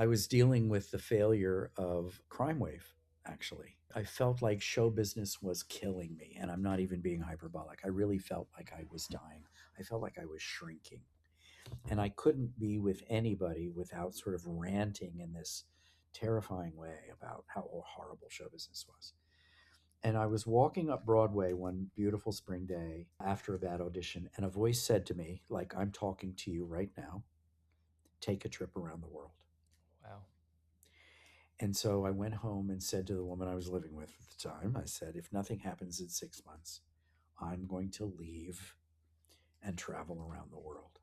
I was dealing with the failure of Crime Wave, actually. I felt like show business was killing me, and I'm not even being hyperbolic. I really felt like I was dying. I felt like I was shrinking. And I couldn't be with anybody without sort of ranting in this terrifying way about how horrible show business was. And I was walking up Broadway one beautiful spring day after a bad audition, and a voice said to me, like I'm talking to you right now, take a trip around the world. Wow. And so I went home and said to the woman I was living with at the time, I said, if nothing happens in 6 months, I'm going to leave and travel around the world.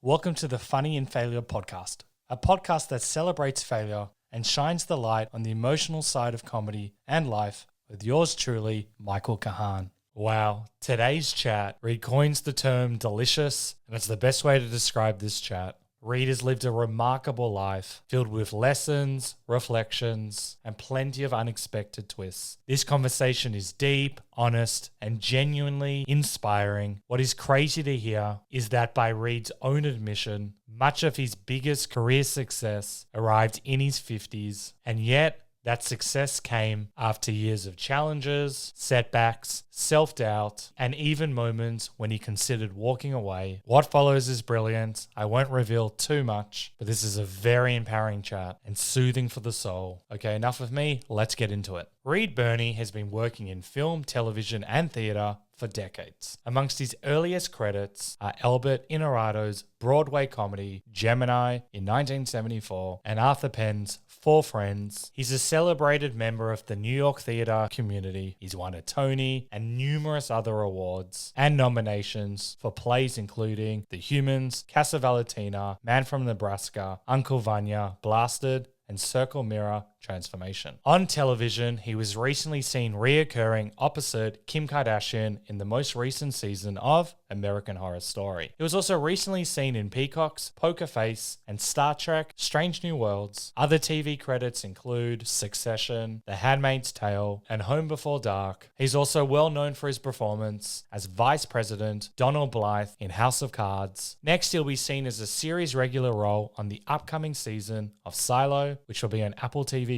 Welcome to the Funny in Failure podcast, a podcast that celebrates failure and shines the light on the emotional side of comedy and life with yours truly, Michael Kahan. Wow, today's chat, Reed coins the term delicious, and it's the best way to describe this chat. Reed has lived a remarkable life filled with lessons, reflections, and plenty of unexpected twists. This conversation is deep, honest, and genuinely inspiring. What is crazy to hear is that by Reed's own admission, much of his biggest career success arrived in his 50s, and yet that success came after years of challenges, setbacks, self-doubt, and even moments when he considered walking away. What follows is brilliant. I won't reveal too much, but this is a very empowering chat and soothing for the soul. Okay, enough of me. Let's get into it. Reed Birney has been working in film, television, and theatre for decades. Amongst his earliest credits are Albert Innaurato's Broadway comedy GEMINI in 1974 and Arthur Penn's Four Friends. He's a celebrated member of the New York theatre community. He's won a Tony and numerous other awards and nominations for plays including The Humans, CASA VALENTINA, Man from Nebraska, Uncle VANYA, Blasted, and Circle Mirror Transformation. On television, he was recently seen reoccurring opposite Kim Kardashian in the most recent season of American Horror Story. He was also recently seen in Peacock's Poker Face and Star Trek Strange New Worlds. Other TV credits include Succession, The Handmaid's Tale, and Home Before Dark. He's also well known for his performance as Vice President Donald Blythe in House of Cards. Next, he'll be seen as a series regular role on the upcoming season of Silo, which will be on Apple TV+,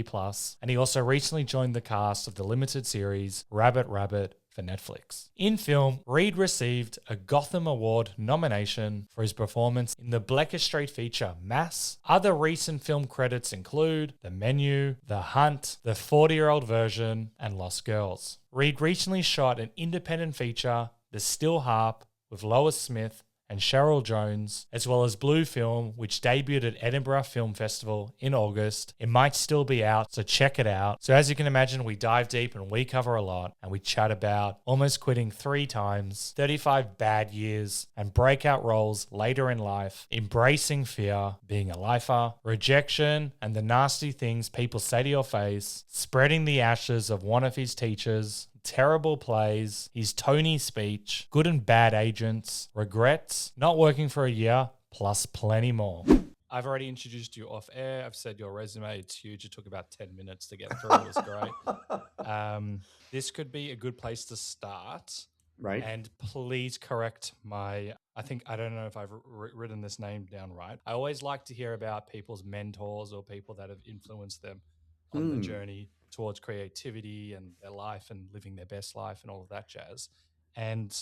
and he also recently joined the cast of the limited series Rabbit Rabbit for Netflix. In film, Reed received a Gotham Award nomination for his performance in the Bleecker Street feature Mass. Other recent film credits include The Menu, The Hunt, The 40-Year-Old Version, and Lost Girls. Reed recently shot an independent feature, The Still Harp, with Lois Smith and Cheryl Jones, as well as Blue Film, which debuted at Edinburgh Film Festival in August. It might still be out, so check it out. So as you can imagine, we dive deep and we cover a lot, and we chat about almost quitting 3 times, 35 bad years, and breakout roles later in life, embracing fear, being a lifer, rejection, and the nasty things people say to your face, spreading the ashes of one of his teachers, terrible plays, his Tony speech, good and bad agents, regrets, not working for a year, plus plenty more. I've already introduced you off air. I've said your resume, it's huge. It took about 10 minutes to get through. It was great. This could be a good place to start. Right. And please correct I don't know if I've written this name down right. I always like to hear about people's mentors or people that have influenced them on the journey towards creativity and their life and living their best life and all of that jazz. And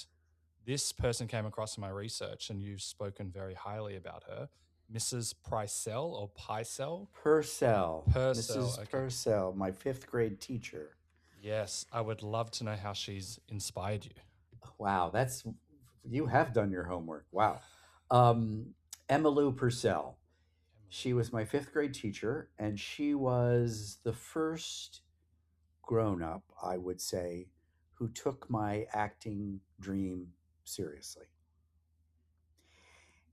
this person came across in my research, and you've spoken very highly about her, Mrs. Prycell or Picell? Purcell. Purcell. Mrs. Okay. Purcell, my 5th grade teacher. Yes, I would love to know how she's inspired you. Wow, you have done your homework. Wow. Emmylou Purcell. She was my 5th grade teacher, and she was the first grown-up, I would say, who took my acting dream seriously.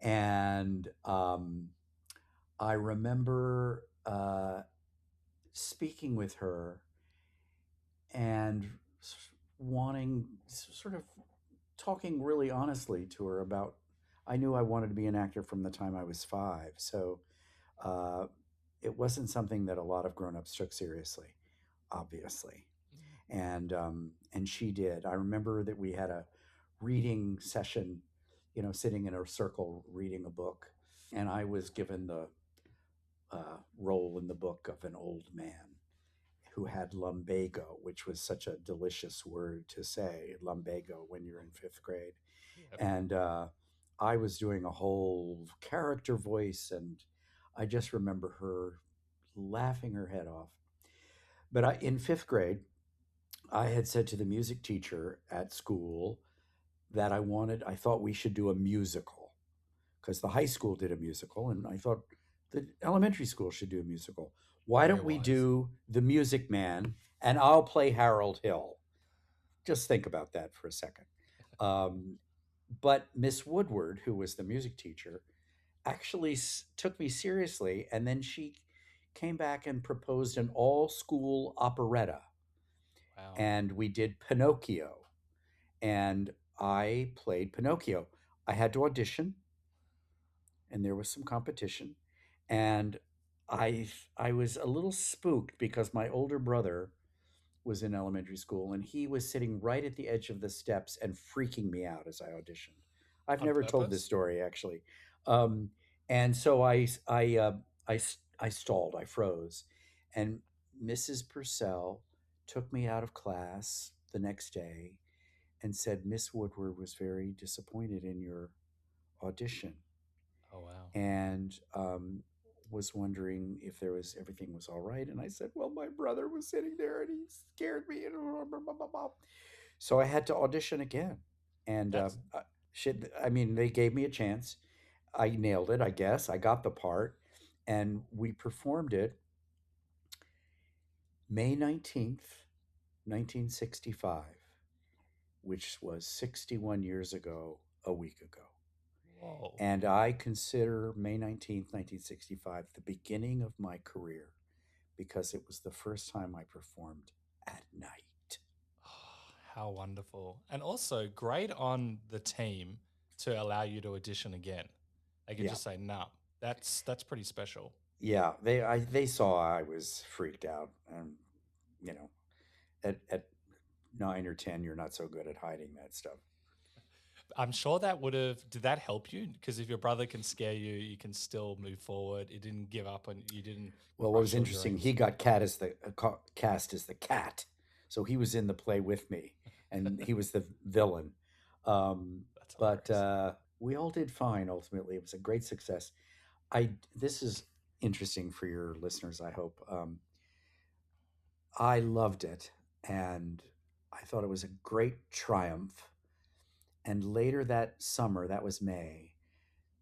And I remember speaking with her and wanting, sort of talking really honestly to her about, I knew I wanted to be an actor from the time I was 5. So it wasn't something that a lot of grown-ups took seriously, obviously. and she did. I remember that we had a reading session, sitting in a circle reading a book, and I was given the role in the book of an old man who had lumbago, which was such a delicious word to say, lumbago, when you're in fifth grade. Yep. And I was doing a whole character voice, and I just remember her laughing her head off. But in fifth grade, I had said to the music teacher at school that I thought we should do a musical because the high school did a musical, and I thought the elementary school should do a musical. Why Very don't we wise. do The Music Man and I'll play Harold Hill? Just think about that for a second. Um, but Miss Woodward, who was the music teacher, actually took me seriously, and then she came back and proposed an all school operetta, Wow. and we did Pinocchio, and I played Pinocchio. I had to audition, and there was some competition, and I I was a little spooked because my older brother was in elementary school, and he was sitting right at the edge of the steps and freaking me out as I auditioned. I've On never told this purpose? story actually, um, and so I stalled, I froze, and Mrs. Purcell took me out of class the next day and said Miss Woodward was very disappointed in your audition, Oh, wow. and was wondering if everything was all right. And I said, well, my brother was sitting there and he scared me. And blah, blah, blah, blah. So I had to audition again. And That's I mean, they gave me a chance. I nailed it, I guess. I got the part. And we performed it May 19th, 1965, which was 61 years ago, a week ago. whoa. And I consider May 19th, 1965, the beginning of my career because it was the first time I performed at night. How wonderful. And also great on the team to allow you to audition again. They could Yeah. just say, "No, that's pretty special." Yeah. They saw I was freaked out. And, you know, at 9 or 10, you're not so good at hiding that stuff. I'm sure that would have did that help you? Because if your brother can scare you, you can still move forward. It didn't give up and you didn't Well, what crush was your interesting, he dreams. got cast as the cat. So he was in the play with me, and he was the villain. Um, That's but hilarious. we all did fine ultimately. It was a great success. This is interesting for your listeners, I hope. I loved it, and I thought it was a great triumph. And later that summer, that was May,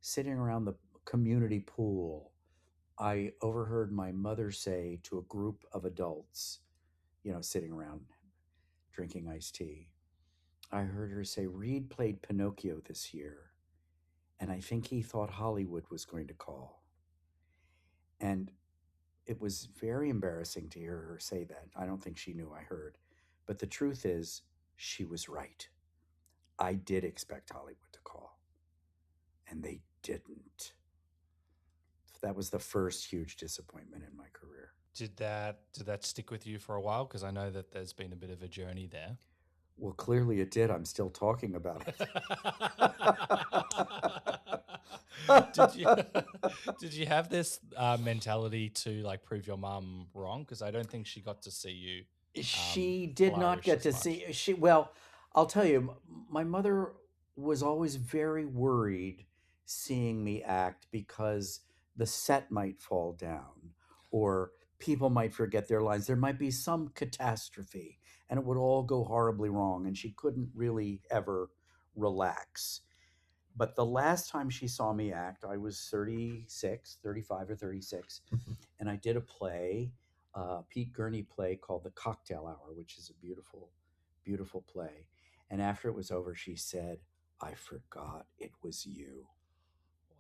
sitting around the community pool, I overheard my mother say to a group of adults, sitting around drinking iced tea. I heard her say, Reed played Pinocchio this year, and I think he thought Hollywood was going to call. And it was very embarrassing to hear her say that. I don't think she knew I heard. But the truth is, she was right. I did expect Hollywood to call, and they didn't. That was the first huge disappointment in my career. Did that stick with you for a while? Because I know that there's been a bit of a journey there. Well, clearly it did. I'm still talking about it. did you did you have this mentality to like prove your mum wrong? Because I don't think she got to see you She did not flourish get as to much. see well, I'll tell you, my mother was always very worried seeing me act because the set might fall down or people might forget their lines. There might be some catastrophe and it would all go horribly wrong, and she couldn't really ever relax. But the last time she saw me act, I was 36, 35 or 36, and I did a play, Pete Gurney play called The Cocktail Hour, which is a beautiful, beautiful play. And after it was over, she said, I forgot it was you,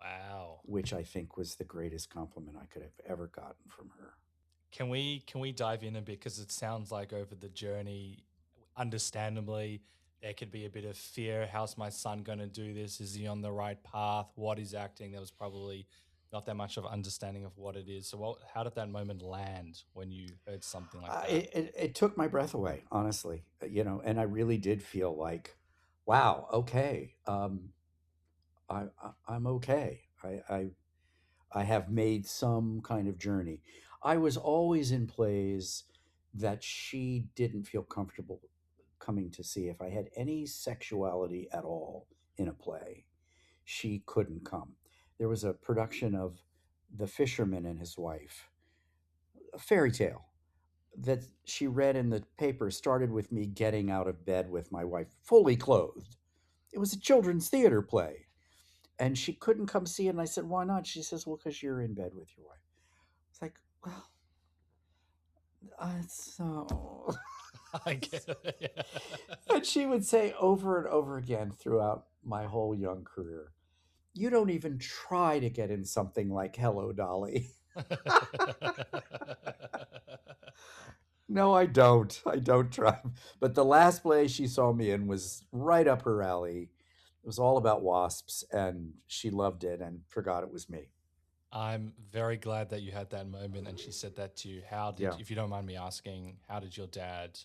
Wow. which I think was the greatest compliment I could have ever gotten from her. Can we dive in a bit because it sounds like over the journey, understandably, there could be a bit of fear. How's my son going to do this? Is he on the right path? What is acting? There was probably not that much of understanding of what it is. So how did that moment land when you heard something like that? It took my breath away, honestly, and I really did feel like, wow, okay, I'm okay. I have made some kind of journey. I was always in plays that she didn't feel comfortable coming to see. If I had any sexuality at all in a play, she couldn't come. There was a production of The Fisherman and His Wife, a fairy tale that she read in the paper, started with me getting out of bed with my wife fully clothed. It was a children's theater play. And she couldn't come see it. And I said, why not? She says, well, because you're in bed with your wife. It's like, well, so. I get it. And she would say over and over again throughout my whole young career, you don't even try to get in something like Hello, Dolly. No, I don't. I don't try. But the last play she saw me in was right up her alley. It was all about wasps, and she loved it and forgot it was me. I'm very glad that you had that moment and she said that to you. Yeah. If you don't mind me asking, how did your dad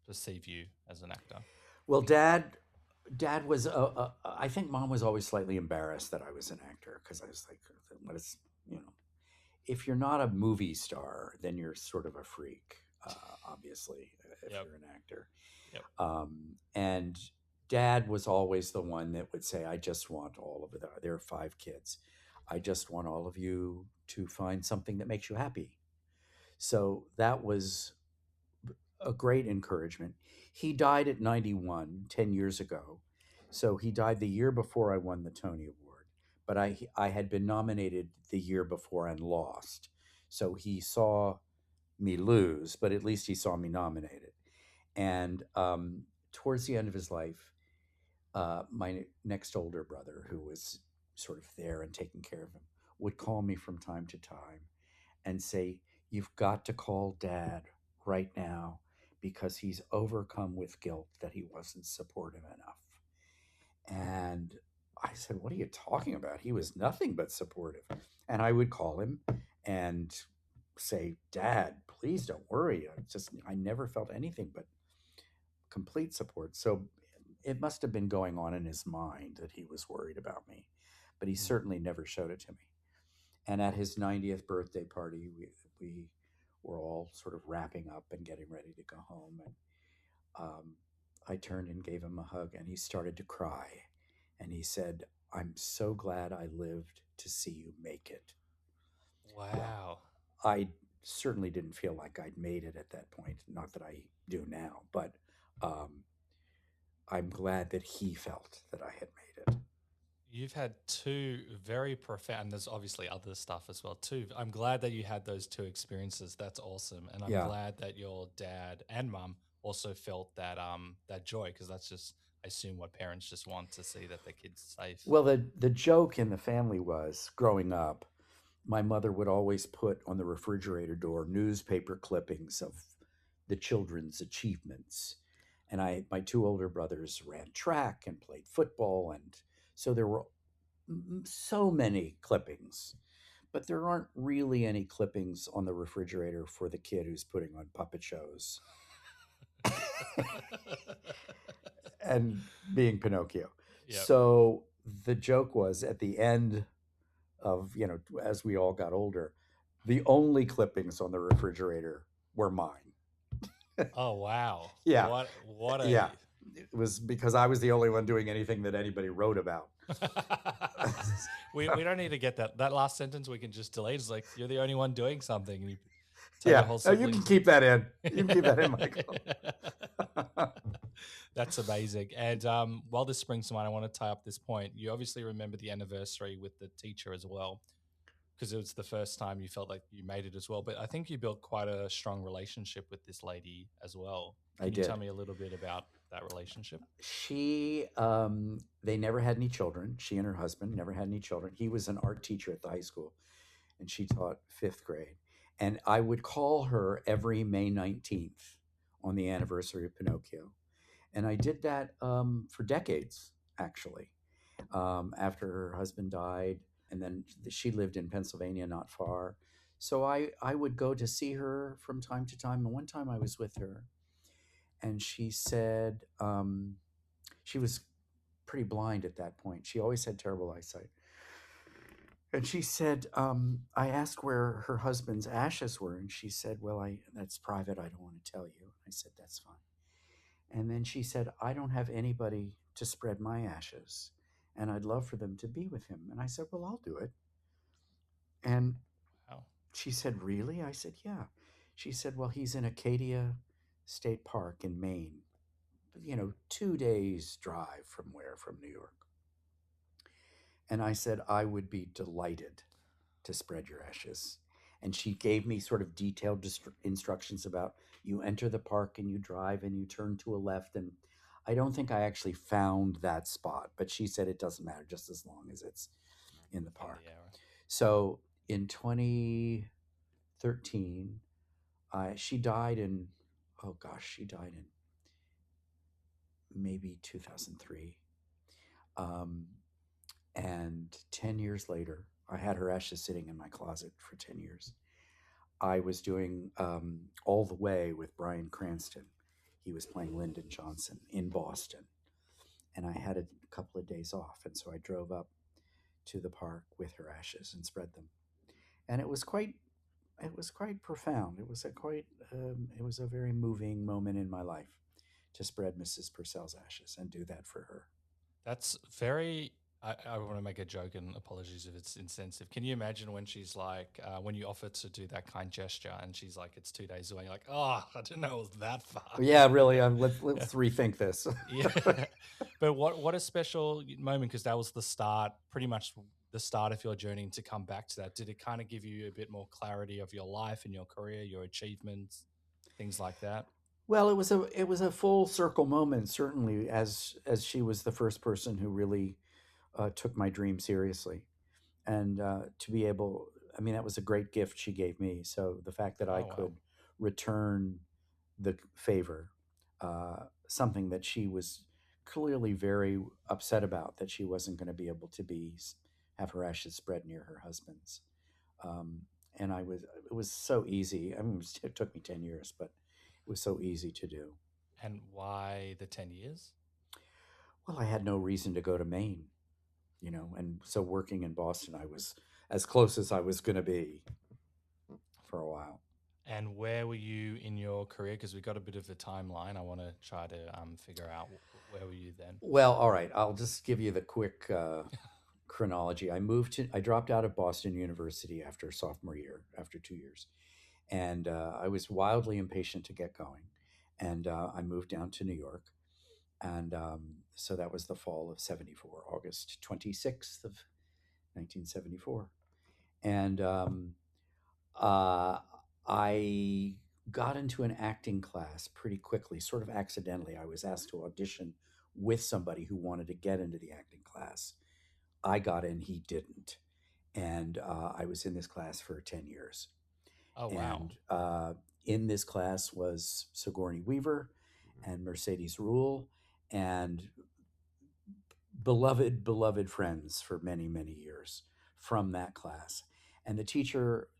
perceive you as an actor? Well, dad was. I think mom was always slightly embarrassed that I was an actor because I was like, "What is you know? If you're not a movie star, then you're sort of a freak, obviously. If Yep. you're an actor." Yep. And dad was always the one that would say, "I just want all of it. There are 5 kids. I just want all of you to find something that makes you happy." So that was a great encouragement. He died at 91, 10 years ago. So he died the year before I won the Tony Award. But I had been nominated the year before and lost. So he saw me lose, but at least he saw me nominated. And towards the end of his life, my next older brother, who was sort of there and taking care of him, would call me from time to time and say, "You've got to call dad right now because he's overcome with guilt that he wasn't supportive enough." And I said, "What are you talking about? He was nothing but supportive." And I would call him and say, "Dad, please don't worry. I never felt anything but complete support." So it must have been going on in his mind that he was worried about me, but he certainly never showed it to me. And at his 90th birthday party, we were all sort of wrapping up and getting ready to go home. And I turned and gave him a hug, and he started to cry. And he said, "I'm so glad I lived to see you make it." Well, Wow. I certainly didn't feel like I'd made it at that point. Not that I do now, but I'm glad that he felt that I had made it. You've had two very profound, there's obviously other stuff as well too. I'm glad that you had those two experiences. That's awesome. And I'm Yeah. glad that your dad and mum also felt that joy, because that's just, I assume, what parents just want to see, that their kids safe. Well, the joke in the family was, growing up, my mother would always put on the refrigerator door newspaper clippings of the children's achievements. And my 2 older brothers ran track and played football, and so there were so many clippings, but there aren't really any clippings on the refrigerator for the kid who's putting on puppet shows and being Pinocchio. Yep. So the joke was, at the end of, as we all got older, the only clippings on the refrigerator were mine. Oh, wow. Yeah. What a Yeah. It was because I was the only one doing anything that anybody wrote about. we don't need to get that last sentence. We can just delete. It's like, you're the only one doing something. And you tell your Yeah. whole No, you can keep that in. You can keep that in, Michael. That's amazing. And while this springs to mind, I want to tie up this point. You obviously remember the anniversary with the teacher as well, because it was the first time you felt like you made it as well. But I think you built quite a strong relationship with this lady as well. I Can you did. tell me a little bit about that relationship? They never had any children. She and her husband never had any children. He was an art teacher at the high school, and she taught 5th grade. And I would call her every May 19th on the anniversary of Pinocchio. And I did that for decades, actually. After her husband died, and then she lived in Pennsylvania, not far. So I would go to see her from time to time. And one time I was with her, and she said she was pretty blind at that point. She always had terrible eyesight. And she said, I asked where her husband's ashes were, and she said, "Well, that's private. I don't want to tell you." I said, "That's fine." And then she said, "I don't have anybody to spread my ashes, and I'd love for them to be with him." And I said, "Well, I'll do it." And Wow. she said, "Really?" I said, "Yeah." She said, "Well, he's in Acadia State Park in Maine, 2 days drive from where? From New York." And I said, "I would be delighted to spread your ashes." And she gave me sort of detailed instructions about, you enter the park and you drive and you turn to a left. And I don't think I actually found that spot, but she said it doesn't matter just as long as it's in the In the park. area. So in 2013, she died in, oh gosh, she died in maybe 2003. Um, and 10 years later, I had her ashes sitting in my closet for 10 years. I was doing All the Way with Bryan Cranston. He was playing Lyndon Johnson in Boston. And I had a couple of days off. And so I drove up to the park with her ashes and spread them. And it was quite profound. It was a very moving moment in my life to spread Mrs. Purcell's ashes and do that for her. That's very. I want to make a joke, and apologies if it's insensitive. Can you imagine when she's like, when you offer to do that kind gesture, and she's like, "It's 2 days away." You're like, "Oh, I didn't know it was that far." Yeah, really. Let's rethink this. Yeah, but what a special moment, because that was the start, pretty much the start of your journey. To come back to that, did it kind of give you a bit more clarity of your life and your career, your achievements, things like that? Well, it was a full circle moment, certainly, as she was the first person who really took my dream seriously, and to be able, I mean, that was a great gift she gave me. So the fact that I Oh wow. could return the favor, something that she was clearly very upset about, that she wasn't going to be able to have her ashes spread near her husband's. Um, and it was so easy. I mean, it took me 10 years, but it was so easy to do. And why the 10 years? Well, I had no reason to go to Maine, and so working in Boston, I was as close as I was going to be for a while. And where were you in your career? Because we got a bit of a timeline. I want to try to figure out where were you then. Well, all right, I'll just give you the quick chronology. I dropped out of Boston University after sophomore year, after 2 years, and I was wildly impatient to get going, and I moved down to New York, and so that was the fall of '74, August 26th of 1974, and uh, I got into an acting class pretty quickly, sort of accidentally. I was asked to audition with somebody who wanted to get into the acting class. I got in, he didn't. And I was in this class for 10 years. Oh wow. And in this class was Sigourney Weaver and Mercedes Rule and beloved friends for many, many years from that class. And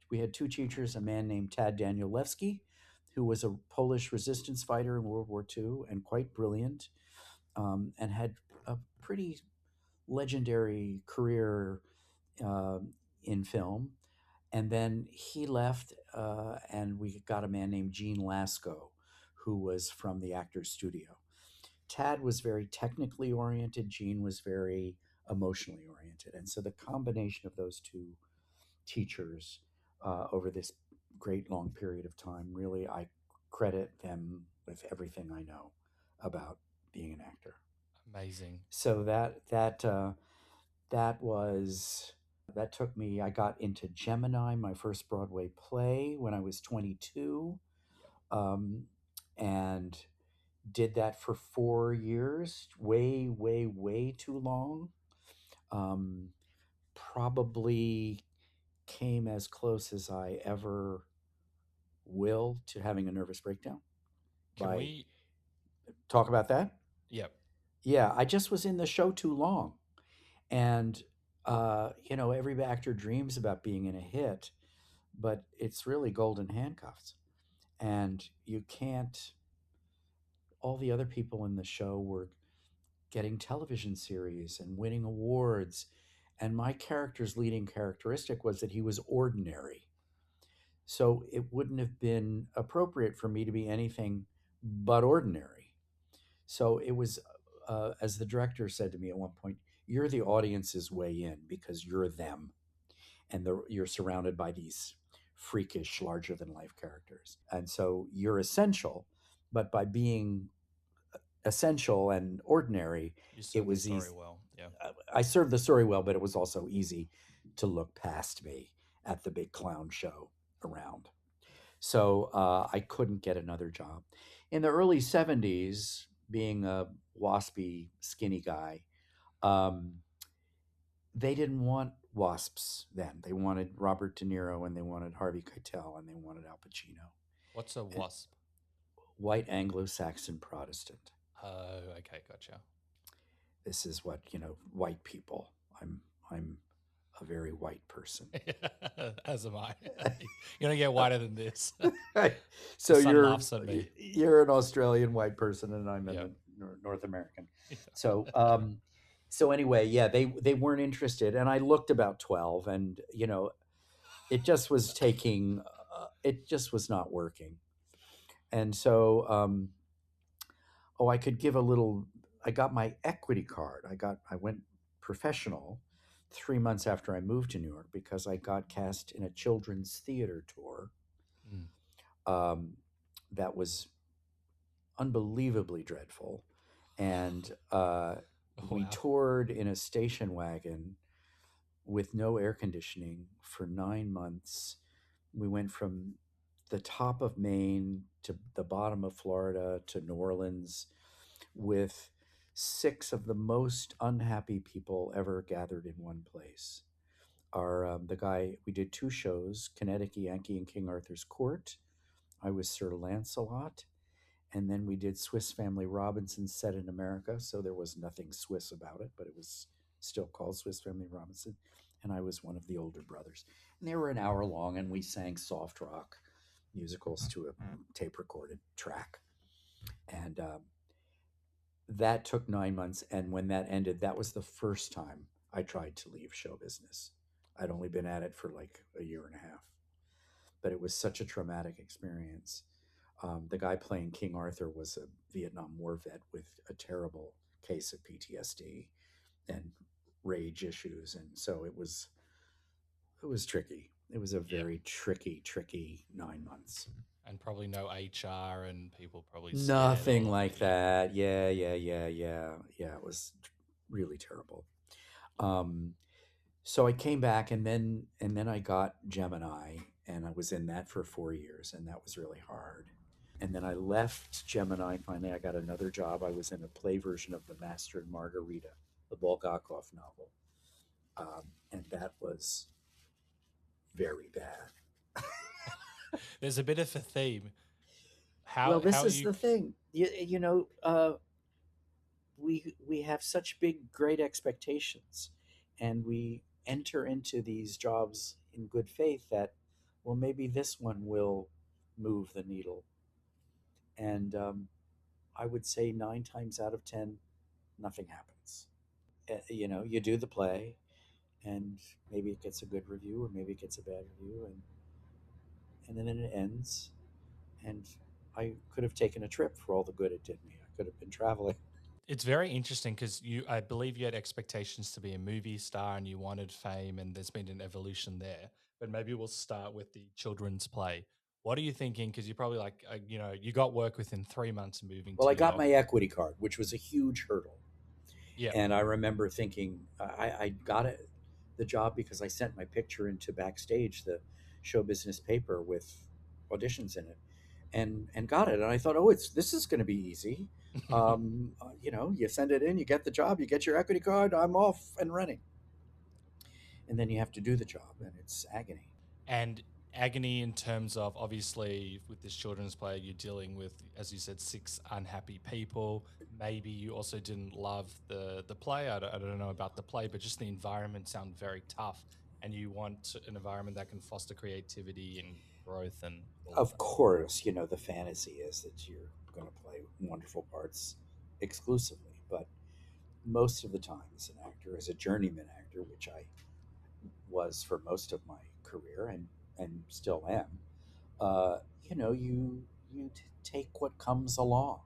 we had two teachers, a man named Tad Danielewski, who was a Polish resistance fighter in World War II and quite brilliant, and had a pretty legendary career uh, in film. And then he left, and we got a man named Gene Lasco, who was from the Actors Studio. Tad was very technically oriented, Gene was very emotionally oriented. And so the combination of those two teachers over this great long period of time, really, I credit them with everything I know about being an actor. Amazing. So that took me. I got into Gemini, my first Broadway play, when I was 22, Yep. and did that for 4 years. Way, way, way too long. Um, Probably came as close as I ever will to having a nervous breakdown. Can By we? talk about that? Yep. Yeah, I just was in the show too long, and Every actor dreams about being in a hit, but it's really golden handcuffs. And you can't, all the other people in the show were getting television series and winning awards. And my character's leading characteristic was that he was ordinary. So it wouldn't have been appropriate for me to be anything but ordinary. So it was, as the director said to me at one point, you're the audience's way in because you're them. And you're surrounded by these freakish, larger than life characters. And so you're essential, but by being essential and ordinary, You it serve the was story easy. well. Yeah. I served the story well, but it was also easy to look past me at the big clown show around. So I couldn't get another job. In the early 70s, being a waspy, skinny guy, um, they didn't want wasps then. They wanted Robert De Niro and they wanted Harvey Keitel and they wanted Al Pacino. What's a And wasp? white Anglo-Saxon Protestant. Oh, okay, gotcha. This is what, white people. I'm a very white person. As am I. You're gonna get whiter than this. So The sun you're laughs at me. you're an Australian white person and I'm Yeah. a North American. Yeah. So so anyway, yeah, they weren't interested and I looked about 12 and it just was taking it just was not working. And so I could give a little. I got my equity card. I went professional 3 months after I moved to New York because I got cast in a children's theater tour Mm. um, that was unbelievably dreadful, and we Wow. toured in a station wagon with no air conditioning for 9 months. We went from the top of Maine to the bottom of Florida to New Orleans with six of the most unhappy people ever gathered in one place. The guy, we did two shows, Connecticut Yankee and King Arthur's Court. I was Sir Lancelot. And then we did Swiss Family Robinson set in America. So there was nothing Swiss about it, but it was still called Swiss Family Robinson. And I was one of the older brothers. And they were an hour long, and we sang soft rock musicals to a tape recorded track. And that took 9 months. And when that ended, that was the first time I tried to leave show business. I'd only been at it for like a year and a half, but it was such a traumatic experience. The guy playing King Arthur was a Vietnam War vet with a terrible case of PTSD and rage issues, and so it was tricky. It was a Yeah. very tricky 9 months. And probably no HR and people probably scared Nothing all of like it. Yeah. that. Yeah. It was really terrible. Um, so I came back, and then I got Gemini, and I was in that for 4 years, and that was really hard. And then I left Gemini. Finally, I got another job. I was in a play version of The Master and Margarita, the Bulgakov novel, and that was very bad. There's a bit of a theme. Well, How this how is you the thing. We have such big, great expectations, and we enter into these jobs in good faith that, well, maybe this one will move the needle. And I would say 9 times out of 10, nothing happens. You do the play, and maybe it gets a good review, or maybe it gets a bad review, and then it ends. And I could have taken a trip for all the good it did me. I could have been traveling. it's very interesting because I believe you had expectations to be a movie star and you wanted fame, and there's been an evolution there. But maybe we'll start with the children's play. What are you thinking? Because you probably you got work within 3 months moving Well, to I New got York. my equity card, which was a huge hurdle. Yeah. And I remember thinking, I got it, the job because I sent my picture into Backstage, the show business paper with auditions in it, and got it. And I thought, oh, this is going to be easy. You send it in, you get the job, you get your equity card, I'm off and running. And then you have to do the job, and it's agony. And agony in terms of, obviously, with this children's play, you're dealing with, as you said, 6 unhappy people. Maybe you also didn't love the play. I don't know about the play, but just the environment sounded very tough, and you want an environment that can foster creativity and growth and all of Of that. course, the fantasy is that you're going to play wonderful parts exclusively, but most of the time as an actor, as a journeyman actor, which I was for most of my career and still am, uh, you take what comes along,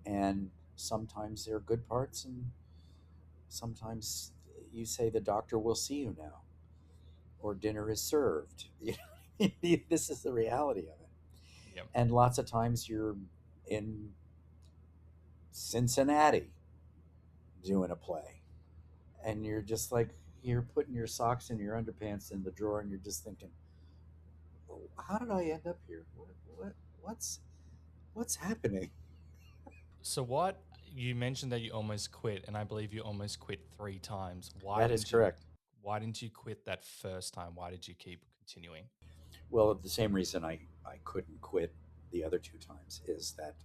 and sometimes they're good parts, and sometimes you say the doctor will see you now, or dinner is served. This is the reality of it. Yep. And lots of times you're in Cincinnati doing a play, and you're just like, you're putting your socks and your underpants in the drawer, and you're just thinking, "Oh, how did I end up here? What's what's happening?" So what you mentioned that you almost quit, and I believe you almost quit 3 times. That is correct. Why didn't you quit that first time? Why did you keep continuing? Well, the same reason I couldn't quit the other two times is that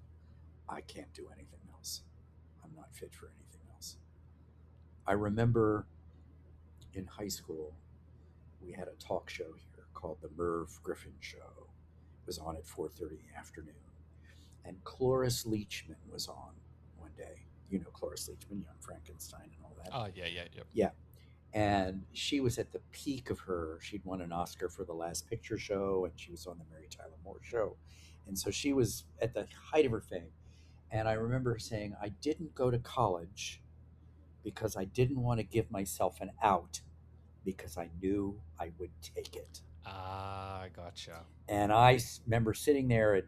I can't do anything else. I'm not fit for anything else. I remember in high school, we had a talk show here called the Merv Griffin Show. It was on at 4:30 in the afternoon, and Cloris Leachman was on one day. You know Cloris Leachman, Young Frankenstein, and all that. Oh, yeah, yeah, yep. Yeah, and she was at the peak of her. She'd won an Oscar for The Last Picture Show, and she was on the Mary Tyler Moore Show, and so she was at the height of her fame. And I remember her saying, "I didn't go to college because I didn't want to give myself an out because I knew I would take it." Ah, gotcha. And I remember sitting there at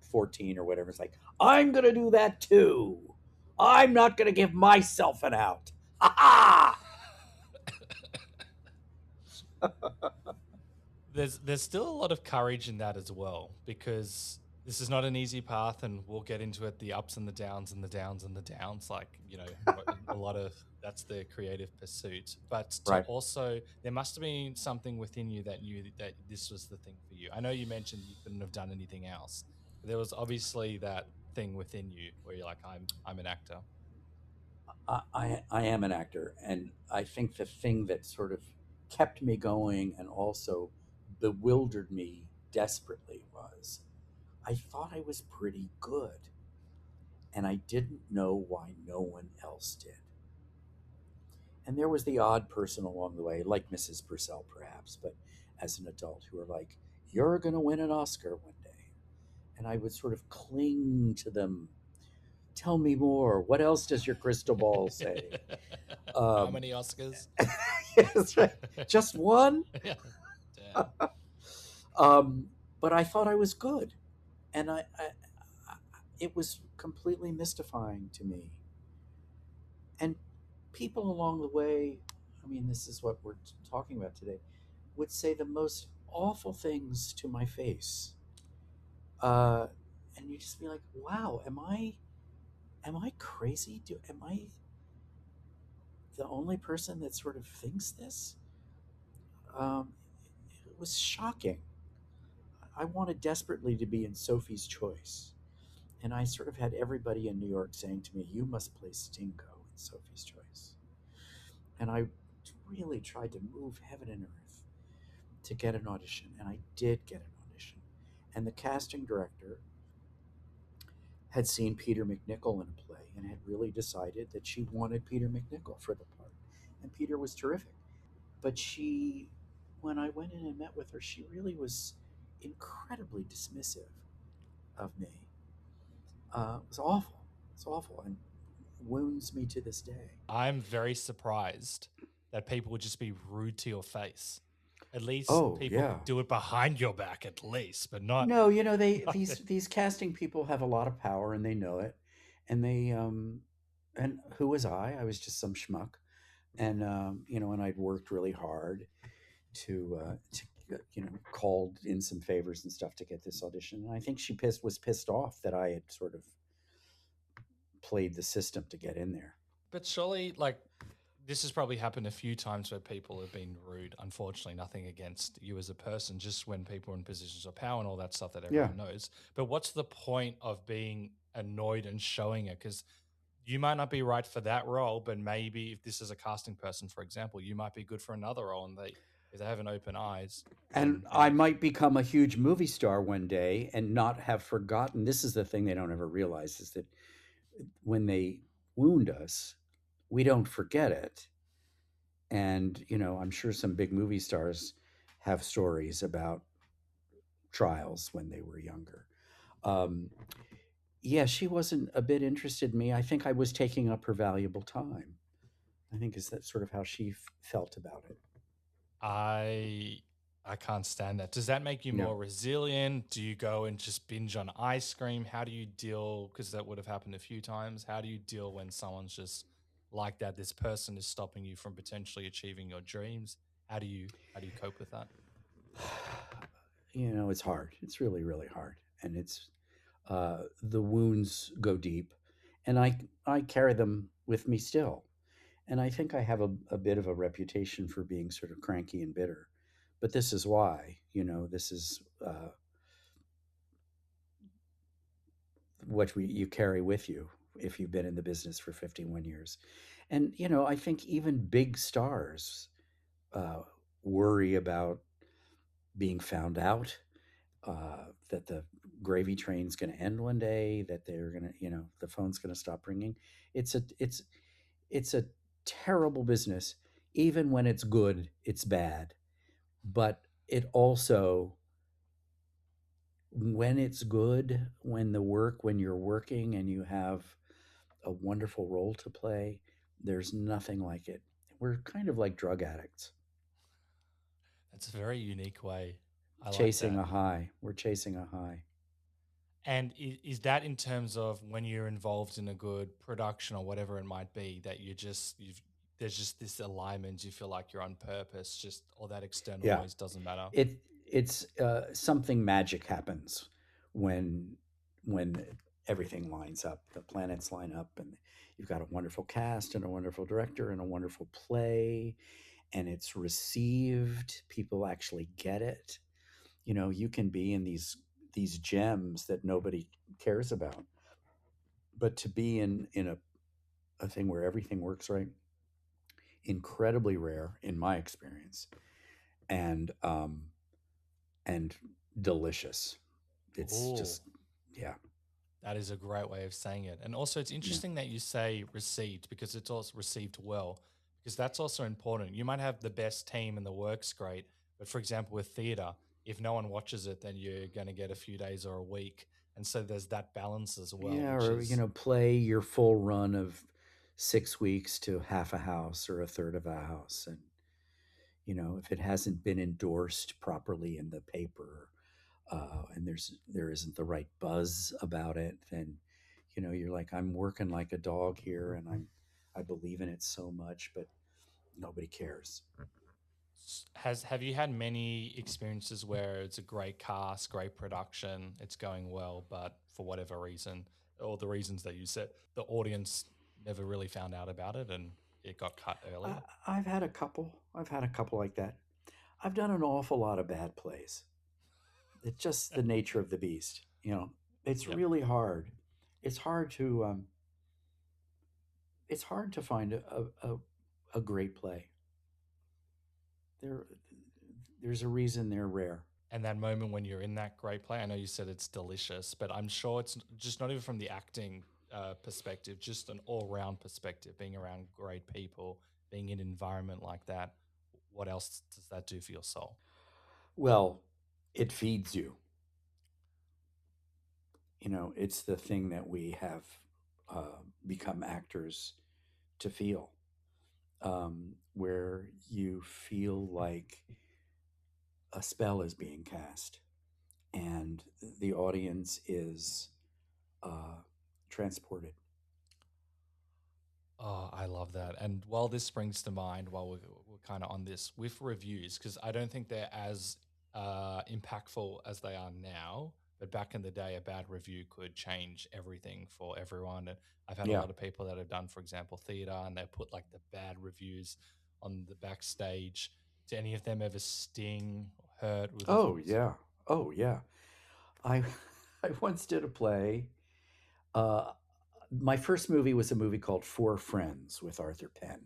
14 or whatever. It's like, I'm going to do that too. I'm not going to give myself an out. Ha ha! There's still a lot of courage in that as well, because this is not an easy path, and we'll get into it, the ups and the downs and the downs and the downs, like, a lot of that's the creative pursuit. But to Right. also, there must have been something within you that knew that this was the thing for you. I know you mentioned you couldn't have done anything else, but there was obviously that thing within you where you're like, I'm an actor. I am an actor, and I think the thing that sort of kept me going and also bewildered me desperately was I thought I was pretty good, and I didn't know why no one else did. And there was the odd person along the way, like Mrs. Purcell, perhaps, but as an adult, who were like, "You're going to win an Oscar one day." And I would sort of cling to them. Tell me more. What else does your crystal ball say? How Um, many Oscars? yes, right. Just one? Yeah. Damn. um, but I thought I was good. And it was completely mystifying to me. And people along the way, I mean, this is what we're talking about today, would say the most awful things to my face. Uh, and you just be like, wow, am I crazy? Am I the only person that sort of thinks this? Um, it was shocking. I wanted desperately to be in Sophie's Choice. And I sort of had everybody in New York saying to me, "You must play Stingo in Sophie's Choice." And I really tried to move heaven and earth to get an audition. And I did get an audition. And the casting director had seen Peter MacNicol in a play and had really decided that she wanted Peter MacNicol for the part. And Peter was terrific. But when I went in and met with her, she really was incredibly dismissive of me. It was awful. It's awful and wounds me to this day. I'm very surprised that people would just be rude to your face. At least Oh people yeah. do it behind your back, at least, but not. No, they not these casting people have a lot of power and they know it, and they and who was I? I was just some schmuck, and and I'd worked really hard to called in some favors and stuff to get this audition. And I think she was pissed off that I had sort of played the system to get in there. But surely, like, this has probably happened a few times where people have been rude. Unfortunately, nothing against you as a person, just when people are in positions of power and all that stuff that Yeah. everyone knows. But what's the point of being annoyed and showing it? Because you might not be right for that role, but maybe if this is a casting person, for example, you might be good for another role, and if they have an open eyes And and I you might become a huge movie star one day and not have forgotten. This is the thing they don't ever realize is that when they wound us, we don't forget it. And, I'm sure some big movie stars have stories about trials when they were younger. Um, yeah, she wasn't a bit interested in me. I think I was taking up her valuable time. I think is that sort of how she felt about it. I I can't stand that. Does that make you Yeah. more resilient? Do you go and just binge on ice cream? How do you deal? Because that would have happened a few times. How do you deal when someone's just like that? This person is stopping you from potentially achieving your dreams. How do you cope with that? It's hard. It's really, really hard, and the wounds go deep, and I carry them with me still. And I think I have a bit of a reputation for being sort of cranky and bitter, but this is why. This is what you carry with you if you've been in the business for 51 years. And I think even big stars uh, worry about being found out, that the gravy train's going to end one day, that they're going to, the phone's going to stop ringing. It's a terrible business. Even when it's good, it's bad. But it also, when it's good, when you're working and you have a wonderful role to play, there's nothing like it. We're kind of like drug addicts That's a very unique way. I like chasing that. a high. We're chasing a high. And is that in terms of when you're involved in a good production or whatever it might be that there's just this alignment, you feel like you're on purpose, just all that external Yeah. noise doesn't matter. It's something magic happens when when everything lines up, the planets line up, and you've got a wonderful cast and a wonderful director and a wonderful play, and it's received. People actually get it. You can be in these gems that nobody cares about, but to be in a thing where everything works right, incredibly rare in my experience, and and delicious. It's Oh, just, yeah, that is a great way of saying it. And also, it's yeah, interesting that you say received because it's also received well, because that's also important. You might have the best team and the work's great, but for example, with theatre, if no one watches it, then you're going to get a few days or a week. And so there's that balance as well, yeah. which Or is, play your full run of 6 weeks to half a house or a third of a house, and if it hasn't been endorsed properly in the paper, and there isn't the right buzz about it, then you're like, I'm working like a dog here, and I believe in it so much, but nobody cares. have you had many experiences where it's a great cast, great production, it's going well, but for whatever reason, or the reasons that you said, the audience never really found out about it and it got cut I, early? I've had a couple. I've had a couple like that. I've done an awful lot of bad plays. It's just the nature of the beast. It's Yep. really hard. It's hard to um, it's hard to find a great play. There, there's a reason they're rare. And that moment when you're in that great play, I know you said it's delicious, but I'm sure it's just not even from the acting perspective, just an all round perspective, being around great people, being in an environment like that. What else does that do for your soul? Well, it feeds you. It's the thing that we have become actors to feel, where you feel like a spell is being cast and the audience is uh, transported. Oh, I love that. And while this springs to mind, while we're kind of on this with reviews, because I don't think they're as impactful as they are now. But back in the day, a bad review could change everything for everyone. And I've had a Yeah. lot of people that have done, for example, theater, and they put like the bad reviews on the backstage. Do any of them ever sting or hurt with Oh reviews? yeah. Oh yeah. I I once did a play. Uh, my first movie was a movie called Four Friends with Arthur Penn,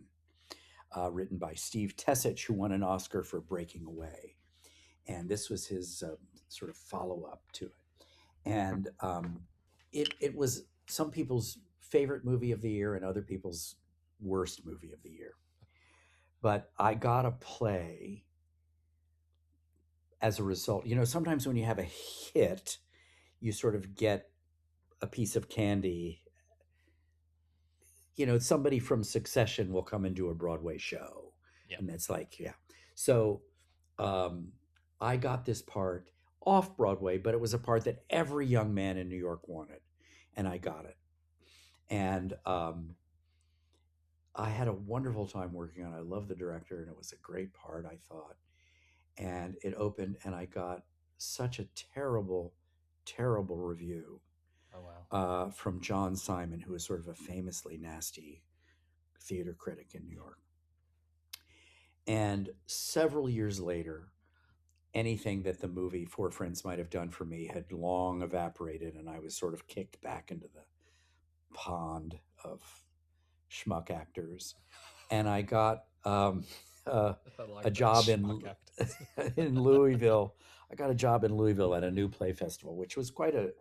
written by Steve Tessich, who won an Oscar for Breaking Away, and this was his sort of follow up to it. And it was some people's favorite movie of the year and other people's worst movie of the year. But I got a play as a result. You know, sometimes when you have a hit, you sort of get a piece of candy. You know, somebody from Succession will come and do a Broadway show, Yeah. and that's like, yeah. So um, I got this part off Broadway, but it was a part that every young man in New York wanted, and I got it. And I had a wonderful time working on it. I love the director, and it was a great part, I thought. And it opened, and I got such a terrible, terrible review Oh, wow. from John Simon, who is sort of a famously nasty theater critic in New York. And several years later, anything that the movie Four Friends might have done for me had long evaporated, and I was sort of kicked back into the pond of schmuck actors. And I got I a like that. job Schmuck actors. in Louisville. I got a job in Louisville at a new play festival, which was quite a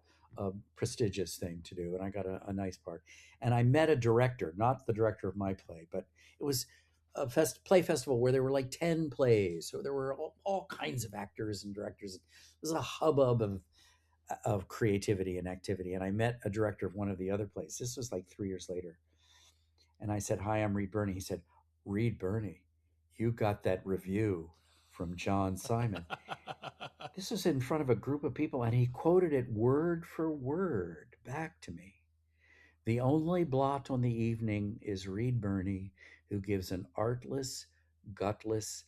prestigious thing to do, and I got a nice part. And I met a director, not the director of my play, but it was a play festival where there were like 10 plays, so there were all kinds of actors and directors. It was a hubbub of creativity and activity. And I met a director of one of the other plays. This was like 3 years later, and I said, "Hi, I'm Reed Birney." He said, "Reed Birney, you got that review from John Simon." This was in front of a group of people, and he quoted it word for word back to me. "The only blot on the evening is Reed Birney, who gives an artless, gutless,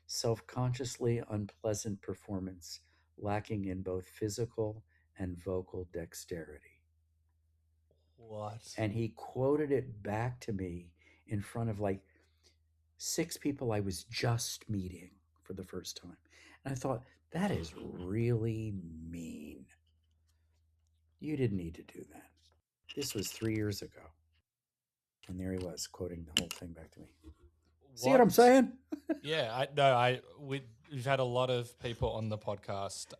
self consciously unpleasant performance, lacking in both physical and vocal dexterity." What? And he quoted it back to me in front of like 6 people I was just meeting for the first time. And I thought, that is really mean. You didn't need to do that. This was 3 years ago. And there he was quoting the whole thing back to me. See what I'm What? saying? Yeah, I no, we've had a lot of people on the podcast.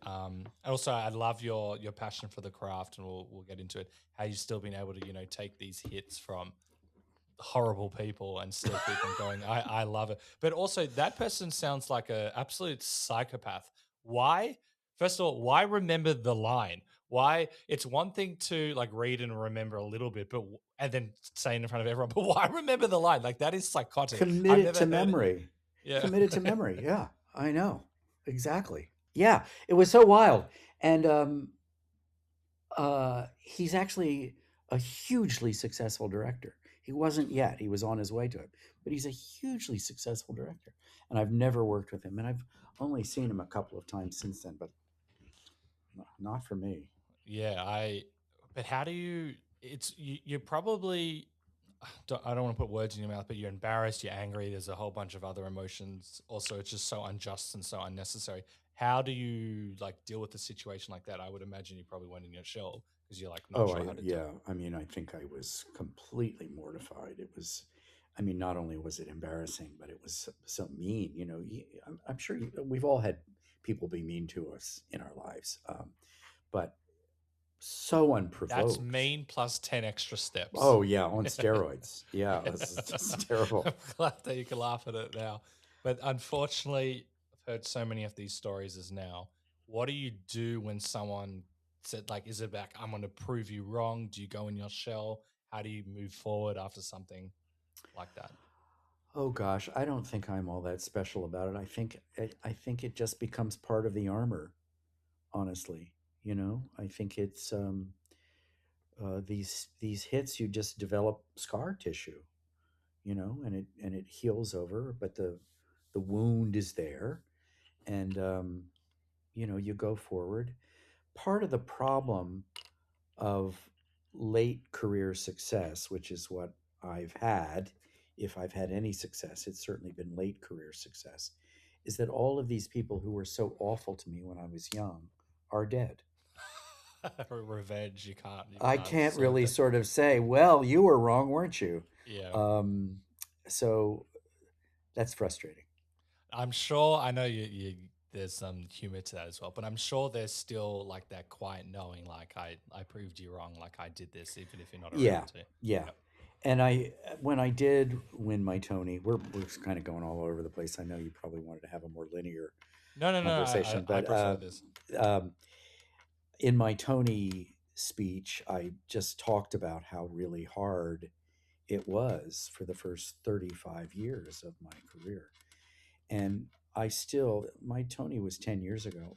Also, I love your passion for the craft, and we'll get into it. How you've still been able to take these hits from horrible people and still keep them going. I love it. But also, that person sounds like a absolute psychopath. Why? First of all, why remember the line? Why? It's one thing to like read and remember a little bit, but and then say it in front of everyone. But why remember the line? Like that is psychotic. I've Committed never to heard it. memory. Yeah. Committed to memory. Yeah, I know. Exactly. Yeah, it was so wild. And he's actually a hugely successful director. He wasn't yet. He was on his way to it, but he's a hugely successful director. And I've never worked with him, and I've only seen him a couple of times since then. But not for me. Yeah, but how do you it's you're probably I don't want to put words in your mouth, but you're embarrassed, you're angry, there's a whole bunch of other emotions. Also, it's just so unjust and so unnecessary. How do you like deal with a situation like that? I would imagine you probably went in your shell because you're like not Oh, sure how to deal. yeah. I mean, I think I was completely mortified. It was, I mean, not only was it embarrassing, but it was so mean. You know, I'm sure we've all had people be mean to us in our lives, but so That's unprovoked. mean plus 10 extra steps. Oh yeah, on steroids. Yeah, Yeah. it's just terrible. I'm glad that you can laugh at it now. But unfortunately, I've heard so many of these stories as now. What do you do when someone said, like, is it like, I'm going to prove you wrong? Do you go in your shell? How do you move forward after something like that? Oh gosh, I don't think I'm all that special about it. I think it just becomes part of the armor. Honestly, I think it's these hits. You just develop scar tissue, and it heals over, but the wound is there, and you go forward. part of the problem of late career success, which is what I've had, if I've had any success, it's certainly been late career success, is that all of these people who were so awful to me when I was young are dead. Revenge, you I can't can't serve really that. sort of say, well, you were wrong, weren't you? Yeah. Um, so that's frustrating. I'm sure I know there's some humor to that as well, but I'm sure there's still like that quiet knowing, like I proved you wrong, like I did this, even if you're not Yeah, around to. yeah. Yep. And when I did win my Tony, we're kind of going all over the place. I know you probably wanted to have a more linear No, no, no. conversation, I but prefer this. um, in my Tony speech, I just talked about how really hard it was for the first 35 years of my career. And my Tony was 10 years ago.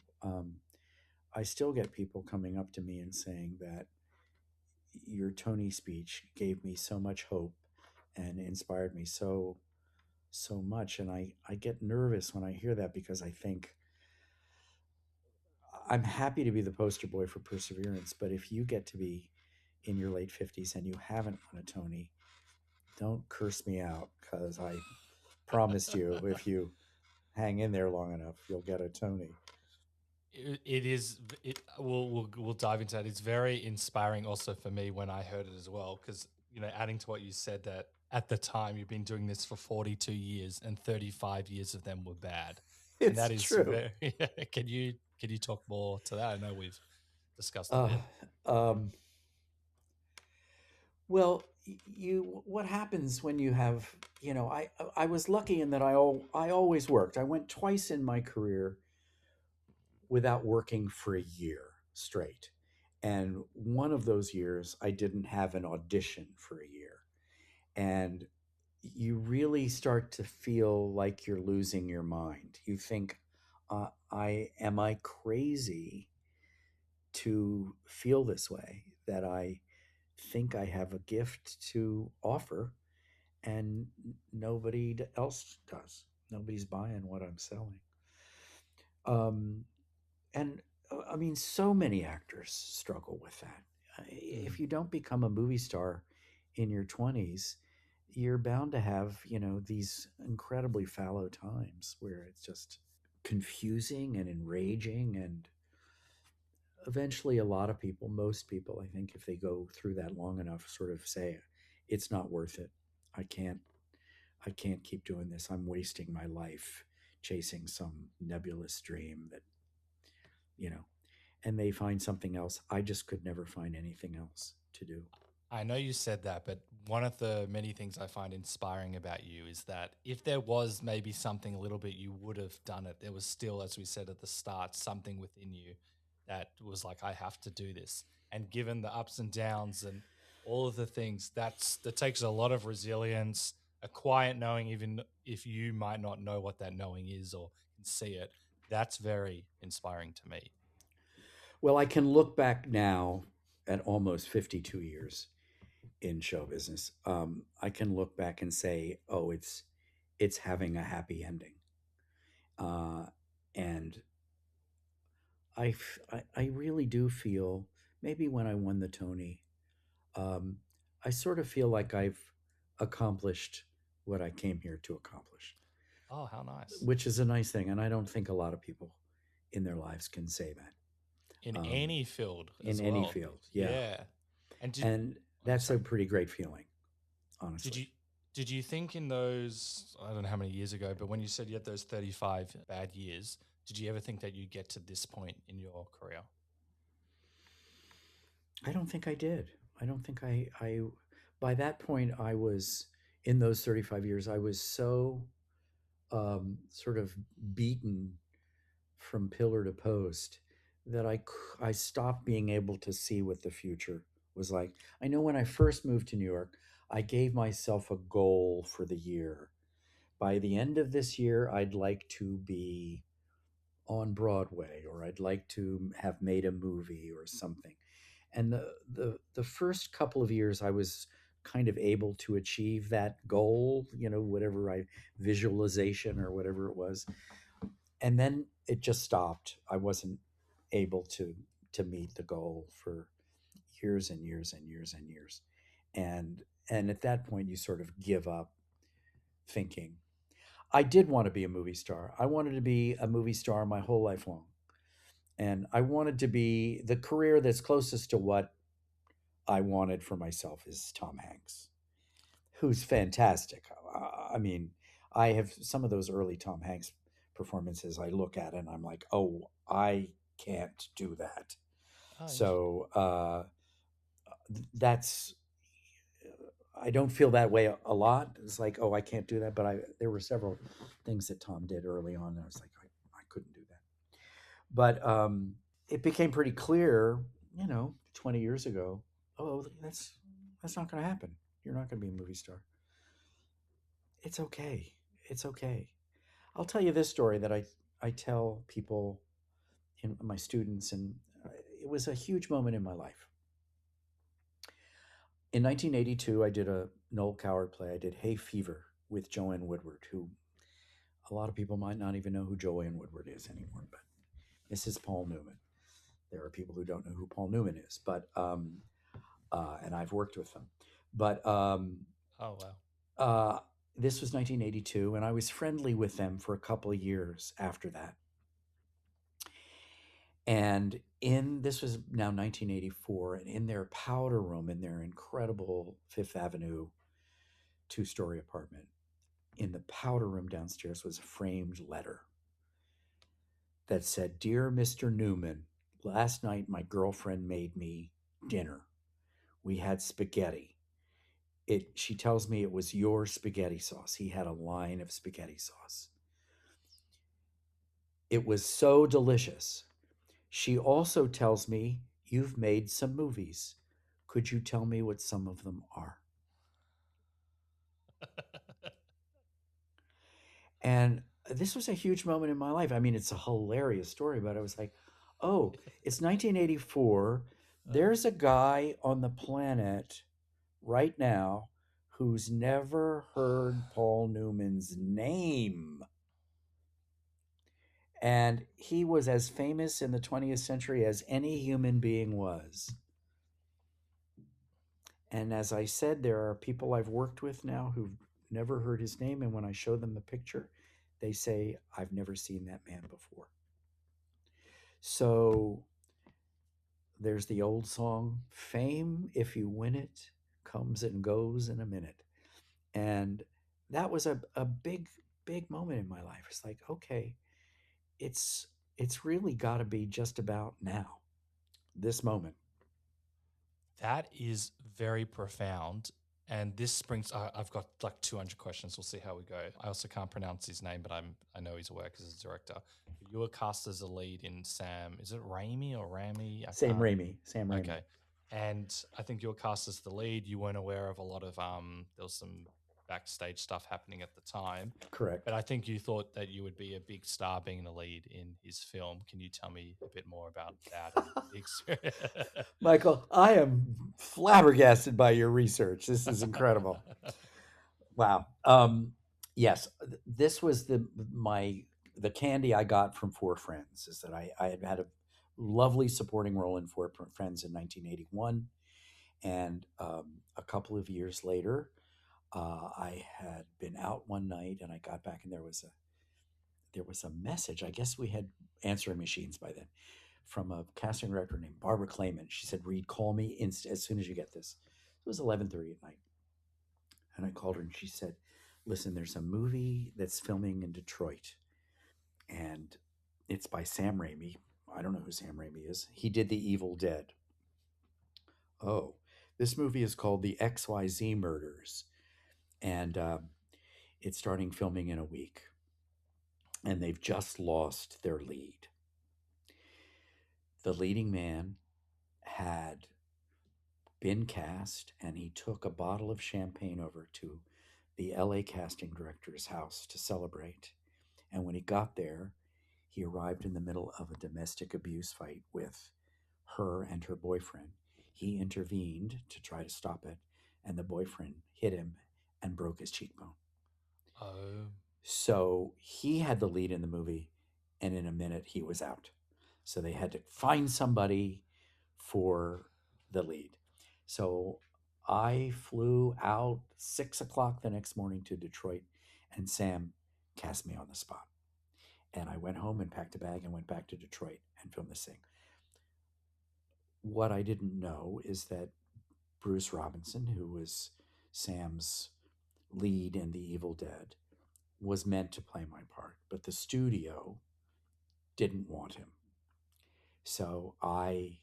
I still get people coming up to me and saying that your Tony speech gave me so much hope and inspired me so much. And I get nervous when I hear that because I think I'm happy to be the poster boy for perseverance, but if you get to be in your late 50s and you haven't won a Tony, don't curse me out, because I promised you if you hang in there long enough, you'll get a Tony. It is. We'll dive into that. It's very inspiring also for me when I heard it as well, because adding to what you said, that at the time you've been doing this for 42 years and 35 years of them were bad, and It's that is true. very. Can you talk more to that? I know we've discussed a Uh, bit. um, well, what happens when you have, I was lucky in that I always worked. I went twice in my career without working for a year straight. And one of those years, I didn't have an audition for a year. And you really start to feel like you're losing your mind. You think, I crazy to feel this way? That I think I have a gift to offer, and nobody else does. Nobody's buying what I'm selling. Um, and I mean, so many actors struggle with that. Mm. If you don't become a movie star in your 20s, you're bound to have, these incredibly fallow times where it's just confusing and enraging. And eventually, a lot of people, most people, I think, if they go through that long enough, sort of say, it's not worth it. I can't, I can't keep doing this. I'm wasting my life chasing some nebulous dream that, you know, and they find something else. I just could never find anything else to do. I know you said that, but one of the many things I find inspiring about you is that if there was maybe something a little bit you would have done it, there was still, as we said at the start, something within you that was like, I have to do this. And given the ups and downs and all of the things, that takes a lot of resilience, a quiet knowing, even if you might not know what that knowing is or can see it. That's very inspiring to me. Well, I can look back now at almost 52 years in show business. I can look back and say, oh, it's having a happy ending. Uh, and I really do feel, maybe when I won the Tony, um, I sort of feel like I've accomplished what I came here to accomplish, Oh, how nice. which is a nice thing. And I don't think a lot of people in their lives can say that, In any field in as any well. field. Yeah. Yeah. And And oh, that's a sorry. pretty great feeling, Did honestly. you did you think in those, I don't know how many years ago, but when you said you had those 35 bad years, did you ever think that you'd get to this point in your career? I don't think I did. I don't think by that point, in those 35 years, I was so sort of beaten from pillar to post that I stopped being able to see what the future was like. I know when I first moved to New York, I gave myself a goal for the year. By the end of this year, I'd like to be on Broadway, or I'd like to have made a movie or something. And the first couple of years, I was kind of able to achieve that goal, whatever I visualization or whatever it was. And then it just stopped. I wasn't able to to meet the goal for years and years and years and years. And and at that point you sort of give up thinking. I did want to be a movie star. I wanted to be a movie star my whole life long. And I wanted to be the career that's closest to what I wanted for myself is Tom Hanks, who's fantastic. I mean, I have some of those early Tom Hanks performances I look at and I'm like, oh, I can't do that. Oh, So that's I don't feel that way a lot. It's like, oh, I can't do that. But there were several things that Tom did early on, and I was like, I couldn't do that. But it became pretty clear, 20 years ago. Oh, that's not going to happen. You're not going to be a movie star. It's okay. It's okay. I'll tell you this story that I tell people, in my students, and it was a huge moment in my life. In 1982, I did a Noel Coward play. I did Hay Fever with Joanne Woodward, who a lot of people might not even know who Joanne Woodward is anymore, but this is Paul Newman. There are people who don't know who Paul Newman is, but and I've worked with them. But oh wow. uh, this was 1982, and I was friendly with them for a couple of years after that. And in this was now 1984, and in their powder room, in their incredible Fifth Avenue 2-story apartment, in the powder room downstairs was a framed letter that said, "Dear Mr. Newman, last night my girlfriend made me dinner. We had spaghetti. She tells me it was your spaghetti sauce. He had a line of spaghetti sauce. It was so delicious. She also tells me you've made some movies. Could you tell me what some of them are?" And this was a huge moment in my life. I mean, it's a hilarious story, but I was like, oh, it's 1984. There's a guy on the planet right now who's never heard Paul Newman's name. And he was as famous in the 20th century as any human being was. And as I said, there are people I've worked with now who've never heard his name. And when I show them the picture, they say, I've never seen that man before. So there's the old song, "Fame, if you win it, comes and goes in a minute." And that was a big, big moment in my life. It's like, okay, it's really got to be just about now, this moment. That is very profound. And this brings, I've got like 200 questions. We'll see how we go. I also can't pronounce his name, but I know his work as a director. You were cast as a lead in Sam. Is it Raimi or Rami? I Sam can't. Raimi, Sam Raimi. Okay. And I think you were cast as the lead. You weren't aware of a lot of, there was some backstage stuff happening at the time. Correct. But I think you thought that you would be a big star being the lead in his film. Can you tell me a bit more about that and the experience? Michael, I am flabbergasted by your research. This is incredible. Wow. Yes, this was the candy I got from Four Friends, is that I had had a lovely supporting role in Four Friends in 1981, and a couple of years later, I had been out one night, and I got back, and there was a message. I guess we had answering machines by then, from a casting director named Barbara Clayman. She said, "Reed, call me as soon as you get this." It was 11:30 at night, and I called her, and she said, "Listen, there's a movie that's filming in Detroit, and it's by Sam Raimi. I don't know who Sam Raimi is. He did The Evil Dead. Oh, this movie is called The XYZ Murders, and it's starting filming in a week, and they've just lost their lead. The leading man had been cast, and he took a bottle of champagne over to the LA casting director's house to celebrate. And when he got there, he arrived in the middle of a domestic abuse fight with her and her boyfriend. He intervened to try to stop it, and the boyfriend hit him and broke his cheekbone. Oh. So he had the lead in the movie, and in a minute he was out. So they had to find somebody, for the lead. So I flew out 6 o'clock the next morning to Detroit, and Sam cast me on the spot. And I went home and packed a bag and went back to Detroit and filmed this thing. What I didn't know is that Bruce Robinson, who was Sam's lead in The Evil Dead, was meant to play my part, but the studio didn't want him. So I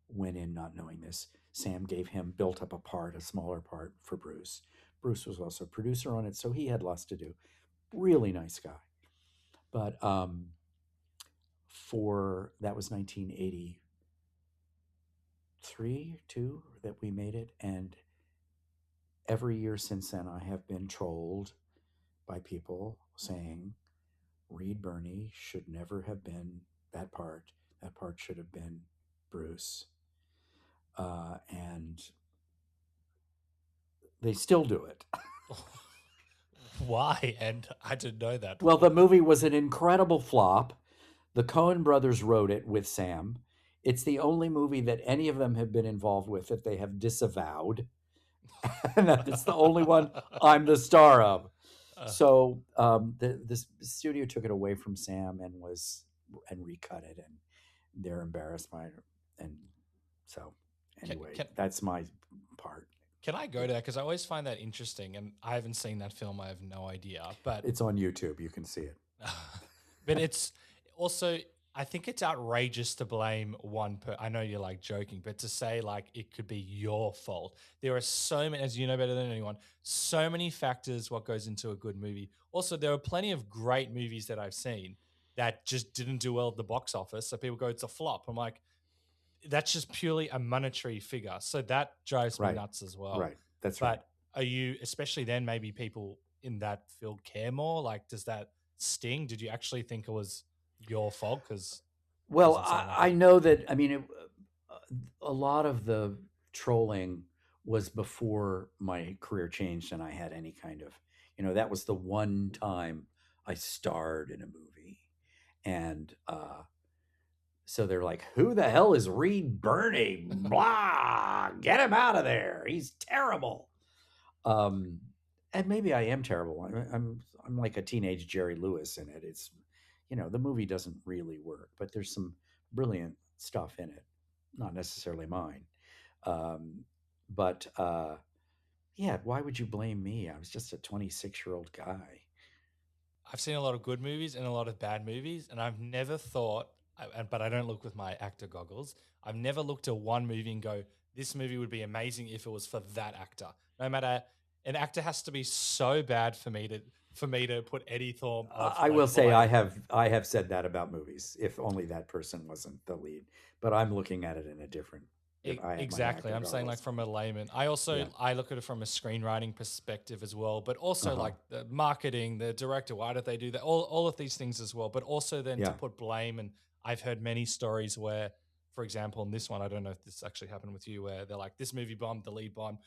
went in not knowing this. Sam gave him, built up a part, a smaller part for Bruce. Bruce was also a producer on it, so he had lots to do. Really nice guy. But for that was 1983, two that we made it, and every year since then, I have been trolled by people saying Reed Birney should never have been that part. That part should have been Bruce. And they still do it. Why? And I didn't know that. Well, the movie was an incredible flop. The Coen brothers wrote it with Sam. It's the only movie that any of them have been involved with that they have disavowed. And that it's the only one I'm the star of. So the studio took it away from Sam and recut it, and they're embarrassed by it. And so anyway, that's my part. Can I go to that? Because I always find that interesting, and I haven't seen that film. I have no idea, but It's on YouTube. You can see it. but it's also, I think it's outrageous to blame one I know you're like joking, but to say like it could be your fault. There are so many, as you know better than anyone, so many factors what goes into a good movie. Also, there are plenty of great movies that I've seen that just didn't do well at the box office. So people go, it's a flop. I'm like, that's just purely a monetary figure. So that drives me Right. nuts as well. Right. That's But right. are you, especially then, maybe people in that field care more? Like, does that sting? Did you actually think it was your fault? Because Well, doesn't sound like I it. know that. I mean, a lot of the trolling was before my career changed and I had any kind of, that was the one time I starred in a movie. And so they're like, who the hell is Reed Birney? Blah, get him out of there. He's terrible. Um, and maybe I am terrible. I'm like a teenage Jerry Lewis in it. It's, the movie doesn't really work, but there's some brilliant stuff in it, not necessarily mine. But yeah, why would you blame me? I was just a 26-year-old guy. I've seen a lot of good movies and a lot of bad movies, and I've never thought, but I don't look with my actor goggles. I've never looked at one movie and go, this movie would be amazing if it was for that actor. No matter, an actor has to be so bad for me to put any form of I will like say blame. I have said that about movies. If only that person wasn't the lead, but I'm looking at it in a different. If I have my Exactly. actor I'm saying like goggles. from a layman. I also Yeah. I look at it from a screenwriting perspective as well, but Uh also huh. like the marketing, the director, why did they do that? All of these things as well. But also then to Yeah. put blame, and I've heard many stories where, for example, in this one, I don't know if this actually happened with you, where they're like, this movie bombed, the lead bomb.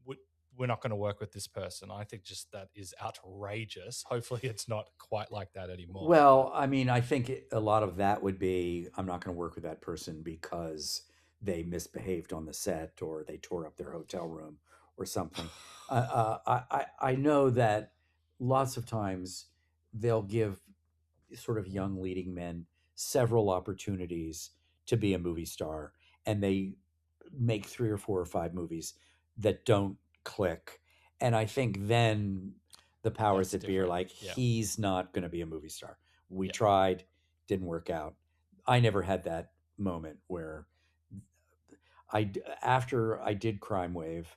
we- We're not going to work with this person. I think just that is outrageous. Hopefully, it's not quite like that anymore. Well, I mean, I think a lot of that would be I'm not going to work with that person because they misbehaved on the set or they tore up their hotel room or something. I know that lots of times they'll give sort of young leading men several opportunities to be a movie star, and they make three or four or five movies that don't click. And I think then the powers That's that be are different. like, Yeah. he's not going to be a movie star. We Yeah. tried, didn't work out. I never had that moment where after I did Crime Wave,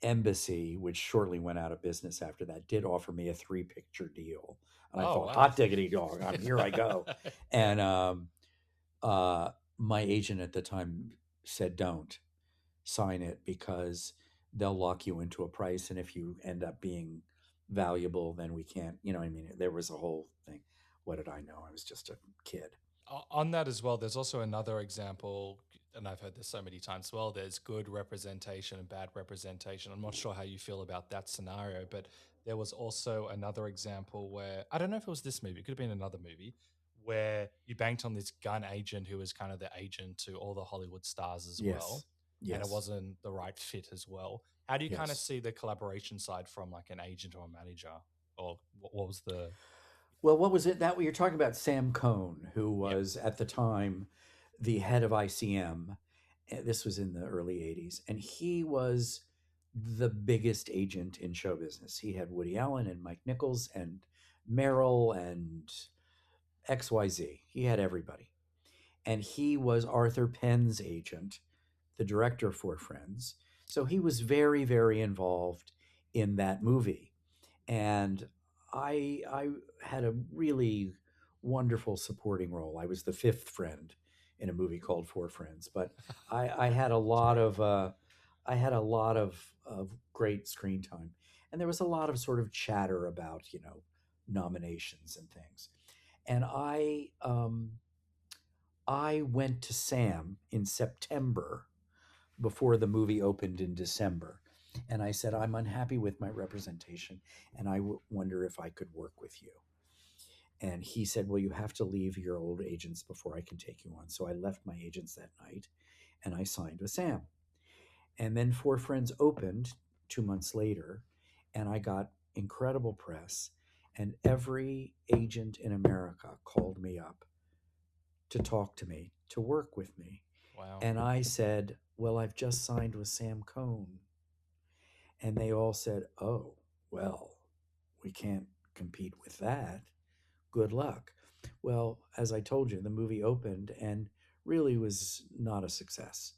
Embassy, which shortly went out of business after that, did offer me a three-picture deal, and I Oh, thought, wow. hot diggity dog, here I go. And uh, my agent at the time said, don't sign it because they'll lock you into a price, and if you end up being valuable, then we can't. I mean, there was a whole thing. What did I know? I was just a kid. On that as well, there's also another example, and I've heard this so many times as well. There's good representation and bad representation. I'm not sure how you feel about that scenario, but there was also another example where I don't know if it was this movie, it could have been another movie, where you banked on this gun agent who was kind of the agent to all the Hollywood stars as Yes. well, and it Yes. wasn't the right fit as well. How do you kind of Yes. see the collaboration side from like an agent or a manager, or what was the? Well, what was it that you're talking about? Sam Cohn, who Yeah, was at the time the head of ICM. This was in the early 80s. And he was the biggest agent in show business. He had Woody Allen and Mike Nichols and Merrill and XYZ. He had everybody. And he was Arthur Penn's agent, the director for Friends. So he was very, very involved in that movie. And I had a really wonderful supporting role. I was the fifth friend in a movie called Four Friends, but I had a that's lot great. of I had a lot of great screen time, and there was a lot of sort of chatter about nominations and things. And I went to Sam in September before the movie opened in December. And I said, I'm unhappy with my representation and wonder if I could work with you. And he said, well, you have to leave your old agents before I can take you on. So I left my agents that night and I signed with Sam. And then Four Friends opened 2 months later and I got incredible press. And every agent in America called me up to talk to me, to work with me. Wow. And I said, well, I've just signed with Sam Cohn. And they all said, oh, well, we can't compete with that. Good luck. Well, as I told you, the movie opened and really was not a success.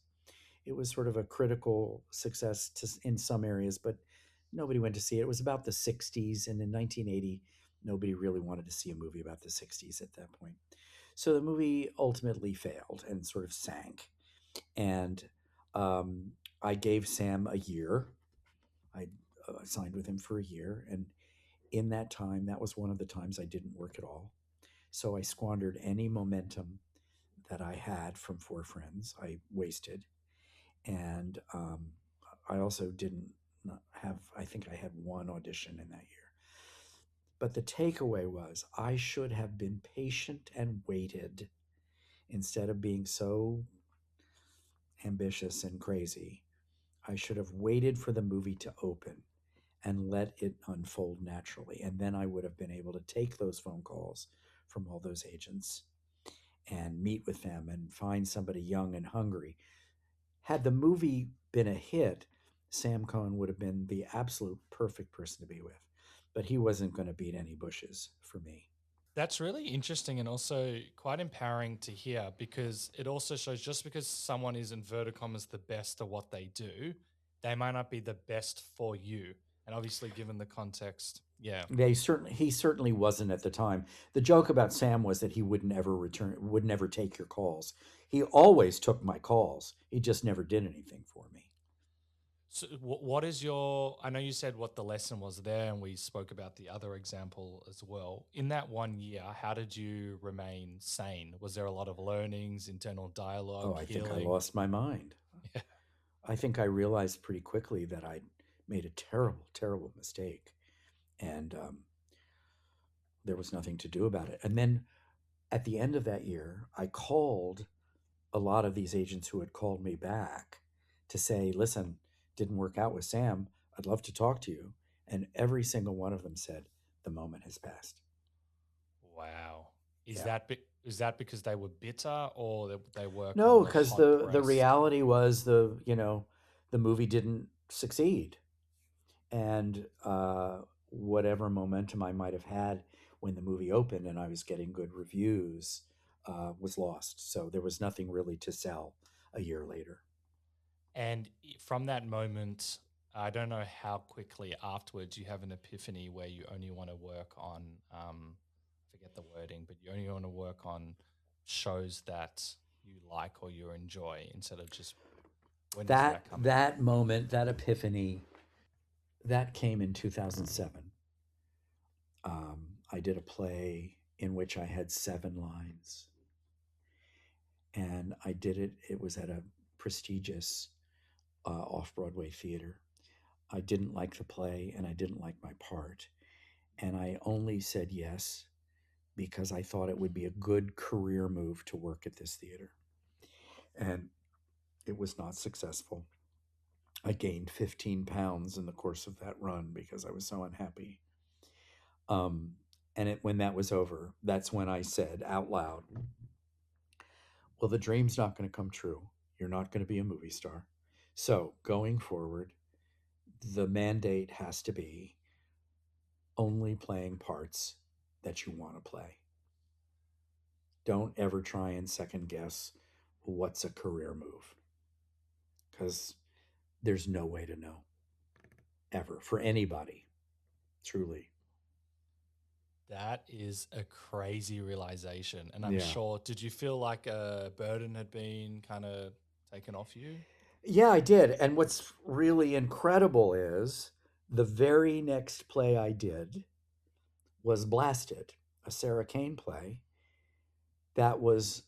It was sort of a critical success in some areas, but nobody went to see it. It was about the 60s, and in 1980, nobody really wanted to see a movie about the 60s at that point. So the movie ultimately failed and sort of sank. And um, I gave Sam a year. I signed with him for a year. And in that time, that was one of the times I didn't work at all. So I squandered any momentum that I had from Four Friends. I wasted. And I also didn't not have, I think I had one audition in that year. But the takeaway was I should have been patient and waited instead of being so ambitious and crazy. I should have waited for the movie to open and let it unfold naturally. And then I would have been able to take those phone calls from all those agents and meet with them and find somebody young and hungry. Had the movie been a hit, Sam Cohn would have been the absolute perfect person to be with. But he wasn't going to beat any bushes for me. That's really interesting and also quite empowering to hear because it also shows just because someone is in inverted commas the best at what they do, they might not be the best for you. And obviously, given the context, yeah, He certainly wasn't at the time. The joke about Sam was that he would never take your calls. He always took my calls. He just never did anything for me. so, what is your? I know you said what the lesson was there, and we spoke about the other example as well. In that 1 year, how did you remain sane? Was there a lot of learnings, internal dialogue, Oh, I think I healing? lost my mind. Yeah, I think I realized pretty quickly that I'd made a terrible, terrible mistake, and there was nothing to do about it. And then at the end of that year, I called a lot of these agents who had called me back to say, listen, didn't work out with Sam. I'd love to talk to you. And every single one of them said, the moment has passed. wow. Yeah. Is that because they were bitter or they were kind No, of because hot the pressed? reality was the movie didn't succeed, and whatever momentum I might have had when the movie opened and I was getting good reviews was lost. So there was nothing really to sell a year later. And from that moment, I don't know how quickly afterwards you have an epiphany where you only want to work on, I forget the wording, but you only want to work on shows that you like or you enjoy instead of just when does That that come in? that moment, that epiphany, that came in 2007. I did a play in which I had 7 lines, and I did it. It was at a prestigious off Broadway theater. I didn't like the play, and I didn't like my part, and I only said yes because I thought it would be a good career move to work at this theater. And it was not successful. I gained 15 pounds in the course of that run because I was so unhappy. Um, and when that was over, that's when I said out loud, well, the dream's not going to come true. You're not going to be a movie star. So going forward, the mandate has to be only playing parts that you want to play. Don't ever try and second guess what's a career move, because there's no way to know ever for anybody, truly. That is a crazy realization. And I'm Yeah. sure, did you feel like a burden had been kind of taken off you? Yeah, I did. And what's really incredible is the very next play I did was Blasted, a Sarah Kane play that was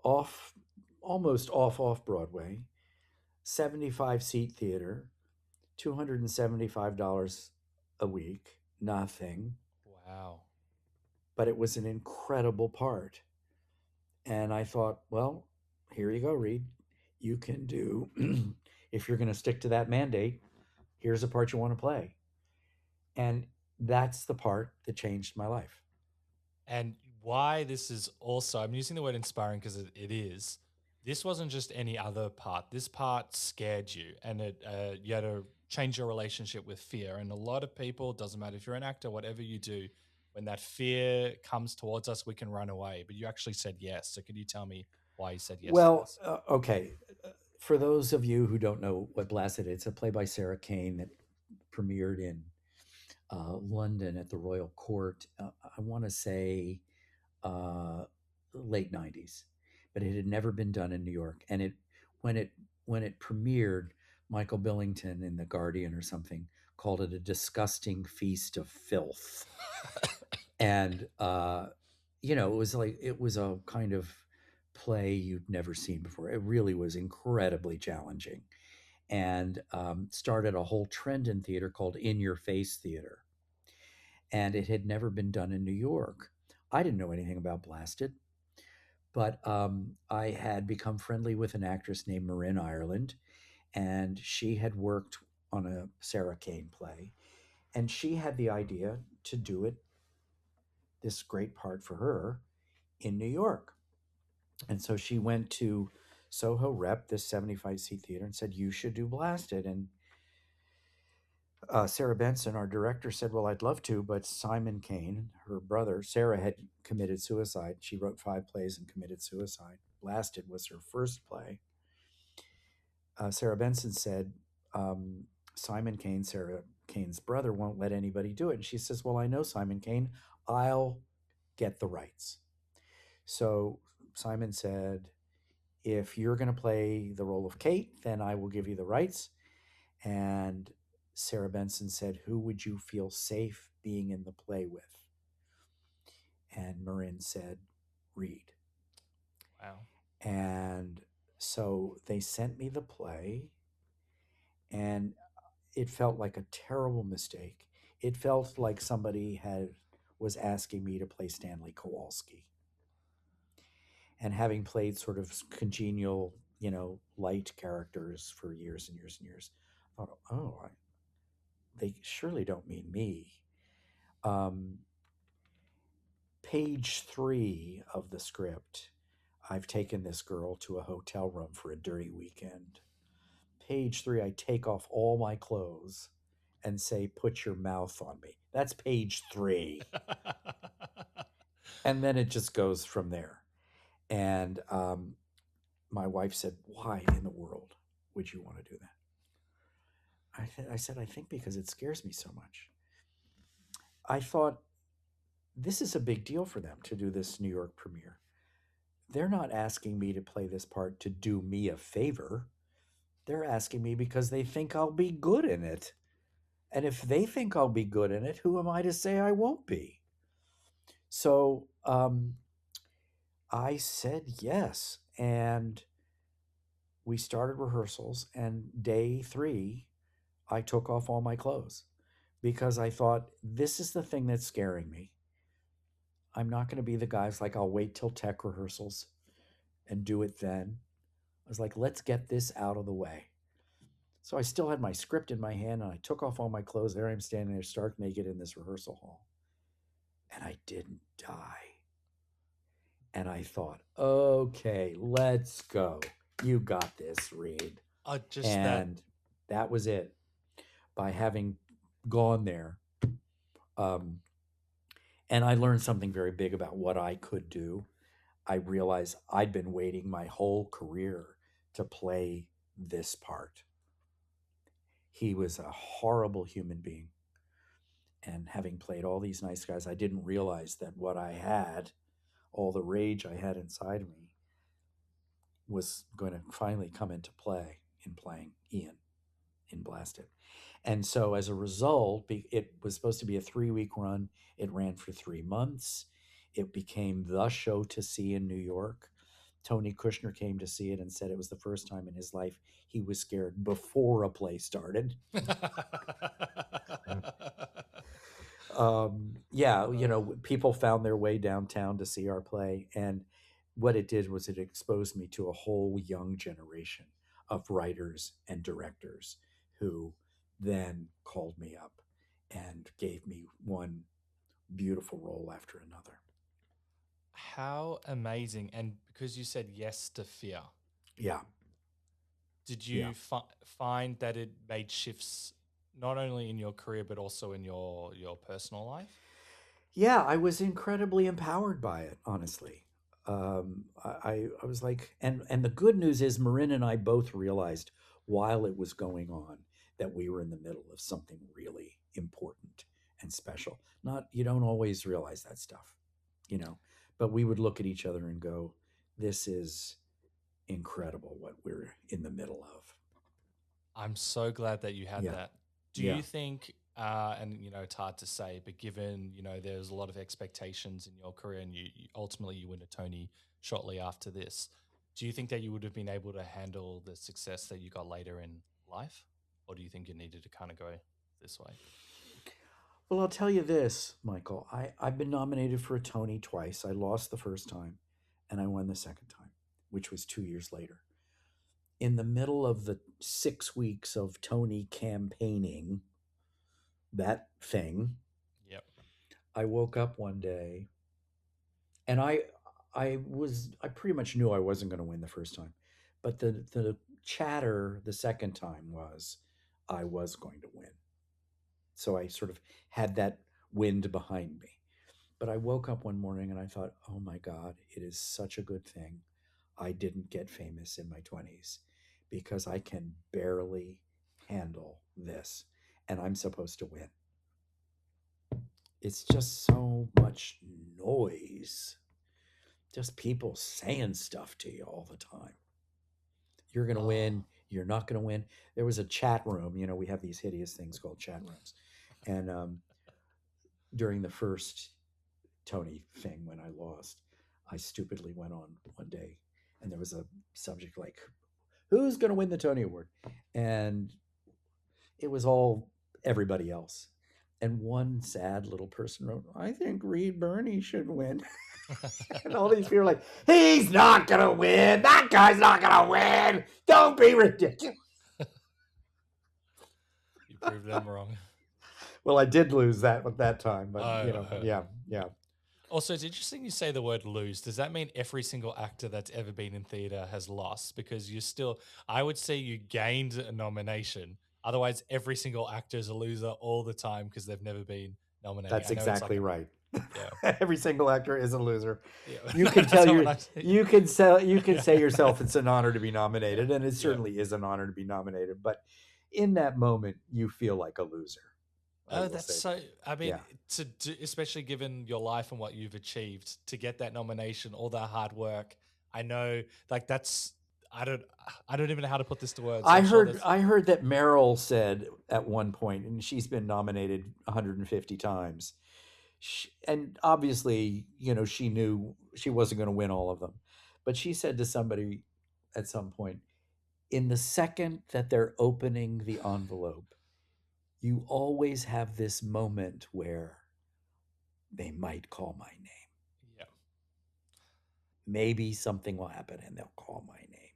off, almost off Broadway, 75-seat theater, $275 a week, nothing. Wow. But it was an incredible part. And I thought, well, here you go, Reed. You can do, if you're going to stick to that mandate, here's a part you want to play. And that's the part that changed my life. And why this is also, I'm using the word inspiring because it is. This wasn't just any other part. This part scared you, and you had to change your relationship with fear. And a lot of people, doesn't matter if you're an actor, whatever you do, when that fear comes towards us, we can run away. But you actually said yes. So could you tell me why you said yes to Well, this? okay. For those of you who don't know what Blasted is, it's a play by Sarah Kane that premiered in London at the Royal Court. I want to say uh, late '90s, but it had never been done in New York. And when it when it premiered, Michael Billington in The Guardian or something called it a disgusting feast of filth. And it was a kind of play you'd never seen before. It really was incredibly challenging, and started a whole trend in theater called in your face theater, and it had never been done in New York. I didn't know anything about Blasted, but I had become friendly with an actress named Marin Ireland, and she had worked on a Sarah Kane play, and she had the idea to do it, this great part for her, in New York. And so she went to Soho Rep, this 75-seat theater, and said, you should do Blasted. And Sarah Benson, our director, said, well, I'd love to, but Simon Kane, her brother, Sarah had committed suicide. She wrote 5 plays and committed suicide. Blasted was her first play. Sarah Benson said, Simon Kane, Sarah Kane's brother, won't let anybody do it. And she says, well, I know Simon Kane. I'll get the rights. So Simon said, if you're going to play the role of Kate, then I will give you the rights. And Sarah Benson said, who would you feel safe being in the play with? And Marin said, Reed. Wow. And so they sent me the play, and it felt like a terrible mistake. It felt like somebody was asking me to play Stanley Kowalski. And having played sort of congenial, light characters for years and years and years, I thought, they surely don't mean me. Um, Page 3 of the script, I've taken this girl to a hotel room for a dirty weekend. Page 3, I take off all my clothes and say, put your mouth on me. That's page 3. And then it just goes from there. And my wife said, why in the world would you want to do that? I said, I think because it scares me so much. I thought, this is a big deal for them to do this New York premiere. They're not asking me to play this part to do me a favor. They're asking me because they think I'll be good in it. And if they think I'll be good in it, who am I to say I won't be? So I said yes. And we started rehearsals. And day 3, I took off all my clothes because I thought, this is the thing that's scaring me. I'm not going to be the guy's like, I'll wait till tech rehearsals and do it then. I was like, let's get this out of the way. So I still had my script in my hand and I took off all my clothes. There I am standing there stark naked in this rehearsal hall. And I didn't die. And I thought, okay, let's go. You got this, Reed. Just that. And that was it. By having gone there, um, and I learned something very big about what I could do. I realized I'd been waiting my whole career to play this part. He was a horrible human being. And having played all these nice guys, I didn't realize that what I had, all the rage I had inside of me, was going to finally come into play in playing Ian in Blasted. And so as a result, it was supposed to be a 3-week run. It ran for 3 months. It became the show to see in New York. Tony Kushner came to see it and said it was the first time in his life he was scared before a play started. Yeah, people found their way downtown to see our play. And what it did was it exposed me to a whole young generation of writers and directors who then called me up and gave me one beautiful role after another. How amazing. And because you said yes to fear, Yeah. did you find that it made shifts not only in your career, but also in your personal life? Yeah, I was incredibly empowered by it, honestly. I was like, and the good news is Marin and I both realized while it was going on that we were in the middle of something really important and special. Not, you don't always realize that stuff, but we would look at each other and go, this is incredible what we're in the middle of. I'm so glad that you had Yeah. that. Do Yeah. you think, and it's hard to say, but given there's a lot of expectations in your career, and you ultimately you win a Tony shortly after this, do you think that you would have been able to handle the success that you got later in life, or do you think you needed to kind of go this way? Well, I'll tell you this, Michael. I've been nominated for a Tony twice. I lost the first time and I won the second time, which was 2 years later. In the middle of the 6 weeks of Tony campaigning, that thing, Yep. I woke up one day and I pretty much knew I wasn't going to win the first time. But the chatter the second time was I was going to win. So I sort of had that wind behind me. But I woke up one morning and I thought, oh my God, it is such a good thing I didn't get famous in my 20s because I can barely handle this and I'm supposed to win. It's just so much noise. Just people saying stuff to you all the time. You're going to win. You're not going to win. There was a chat room. We have these hideous things called chat rooms. And during the first Tony thing when I lost, I stupidly went on one day and there was a subject like, who's going to win the Tony Award? And it was all everybody else. And one sad little person wrote, I think Reed Birney should win. And all these people are like, he's not going to win. That guy's not going to win. Don't be ridiculous. You proved them wrong. Well, I did lose that at that time, but yeah. Also, it's interesting you say the word lose. Does that mean every single actor that's ever been in theater has lost? Because I would say you gained a nomination. Otherwise, every single actor is a loser all the time because they've never been nominated. That's exactly right. Yeah. Every single actor is a loser. Yeah. You can say yourself it's an honor to be nominated, and it certainly is an honor to be nominated. But in that moment, you feel like a loser. Oh, that's so. I mean, especially given your life and what you've achieved, to get that nomination, all that hard work. I know, like that's. I don't even know how to put this to words. I heard that Meryl said at one point, and she's been nominated 150 times, and obviously, she knew she wasn't going to win all of them, but she said to somebody at some point, in the second that they're opening the envelope, you always have this moment where they might call my name. maybe something will happen and they'll call my name.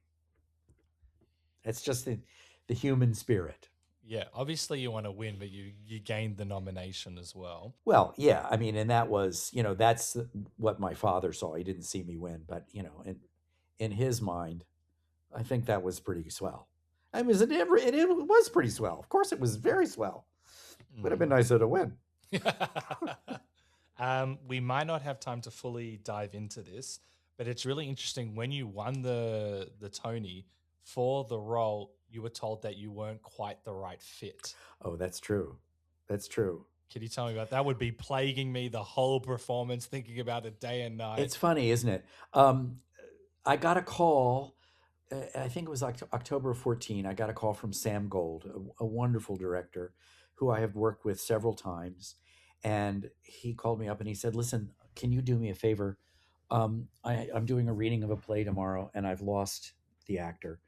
That's just the human spirit. Yeah, obviously you want to win, but you gained the nomination as well. Well, yeah, I mean, and that was, that's what my father saw. He didn't see me win, but in his mind, I think that was pretty swell. I mean, it was pretty swell. Of course, it was very swell. Would have been nicer to win. We might not have time to fully dive into this, but it's really interesting. When you won the Tony for the role, you were told that you weren't quite the right fit. Oh, that's true. That's true. Can you tell me about that? Would be plaguing me the whole performance, thinking about it day and night. It's funny, isn't it? I got a call. I think it was October 14. I got a call from Sam Gold, a wonderful director who I have worked with several times. And he called me up and he said, "Listen, can you do me a favor? I'm doing a reading of a play tomorrow and I've lost the actor.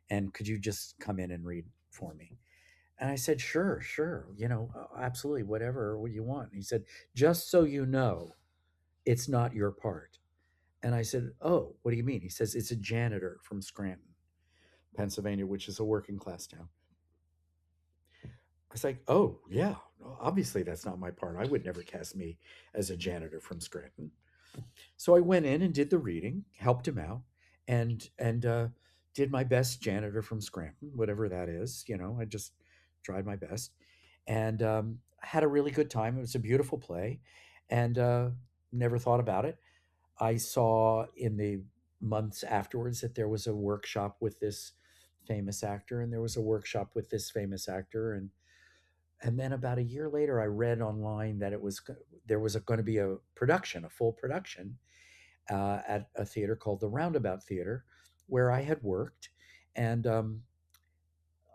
And could you just come in and read for me?" And I said, "Sure, sure. Absolutely, whatever you want." And he said, "Just so you know, it's not your part." And I said, "Oh, what do you mean?" He says, "It's a janitor from Scranton, Pennsylvania, which is a working class town." I was like, "Oh, yeah, obviously that's not my part. I would never cast me as a janitor from Scranton." So I went in and did the reading, helped him out, and did my best janitor from Scranton, whatever that is. I just tried my best, and had a really good time. It was a beautiful play, and never thought about it. I saw in the months afterwards that there was a workshop with this famous actor, and there was a workshop with this famous actor, and then about a year later, I read online that there was going to be a production, a full production, at a theater called the Roundabout Theater, where I had worked, and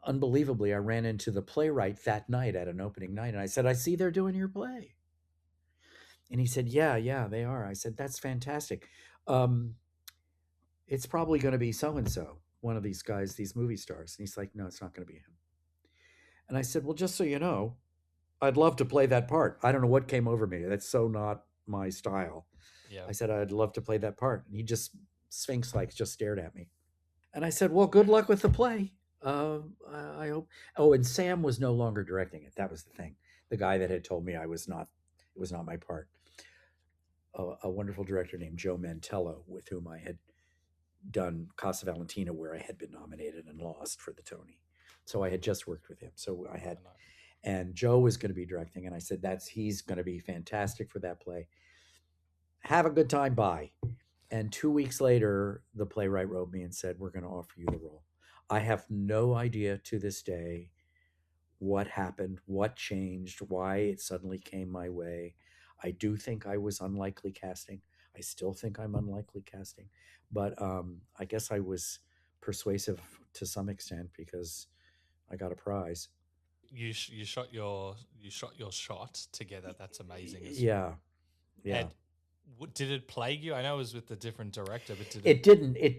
unbelievably, I ran into the playwright that night at an opening night, and I said, "I see they're doing your play." And he said, "Yeah, yeah, they are." I said, "That's fantastic. Um, it's probably going to be so and so, one of these guys, these movie stars." And he's like, "No, it's not going to be him." And I said, "Well, just so you know, I'd love to play that part. I don't know what came over me. That's so not my style." Yeah. I said, "I'd love to play that part." And he just, Sphinx like, just stared at me. And I said, "Well, good luck with the play. I hope." Oh, and Sam was no longer directing it. That was the thing. The guy that had told me it was not my part. A wonderful director named Joe Mantello, with whom I had done Casa Valentina, where I had been nominated and lost for the Tony. So I had just worked with him. So I had, and Joe was going to be directing, and I said, he's going to be fantastic for that play. Have a good time. Bye. And 2 weeks later, the playwright wrote me and said, "We're going to offer you the role." I have no idea to this day what happened, what changed, why it suddenly came my way. I do think I was unlikely casting. I still think I'm unlikely casting, but I guess I was persuasive to some extent because I got a prize. You shot your shot together. That's amazing. Yeah, yeah. And did it plague you? I know it was with a different director, but It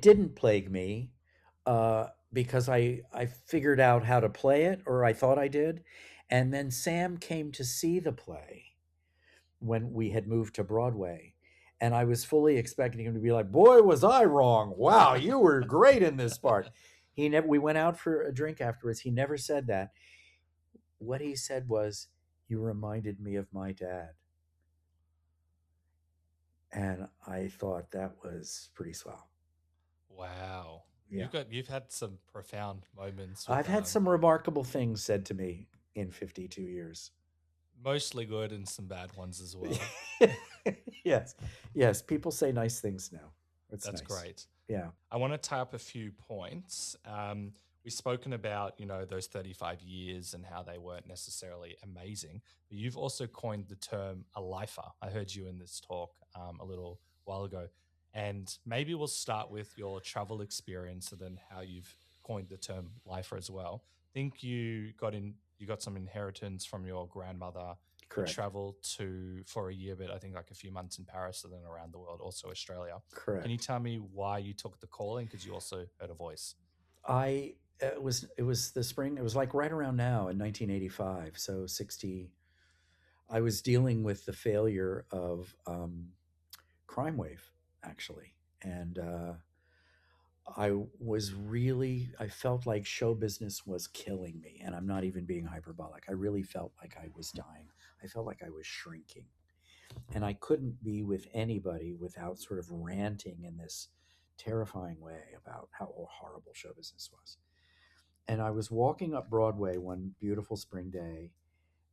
didn't plague me because I figured out how to play it, or I thought I did, and then Sam came to see the play when we had moved to Broadway. And I was fully expecting him to be like, "Boy, was I wrong. Wow, you were great in this part." We went out for a drink afterwards. He never said that. What he said was, "You reminded me of my dad." And I thought that was pretty swell. Wow. Yeah. You've had some profound moments. I've had some remarkable things said to me in 52 years. Mostly good and some bad ones as well. Yes. Yes. People say nice things now. That's nice. Great. Yeah. I want to tie up a few points. We've spoken about, those 35 years and how they weren't necessarily amazing, but you've also coined the term a lifer. I heard you in this talk a little while ago. And maybe we'll start with your travel experience and then how you've coined the term lifer as well. I think you got some inheritance from your grandmother. Correct. You traveled for a year, but I think like a few months in Paris and then around the world, also Australia. Correct. Can you tell me why you took the calling? Because you also heard a voice. It was the spring. It was like right around now in 1985. So 60. I was dealing with the failure of Crime Wave, actually, And I felt like show business was killing me. And I'm not even being hyperbolic. I really felt like I was dying. I felt like I was shrinking. And I couldn't be with anybody without sort of ranting in this terrifying way about how horrible show business was. And I was walking up Broadway one beautiful spring day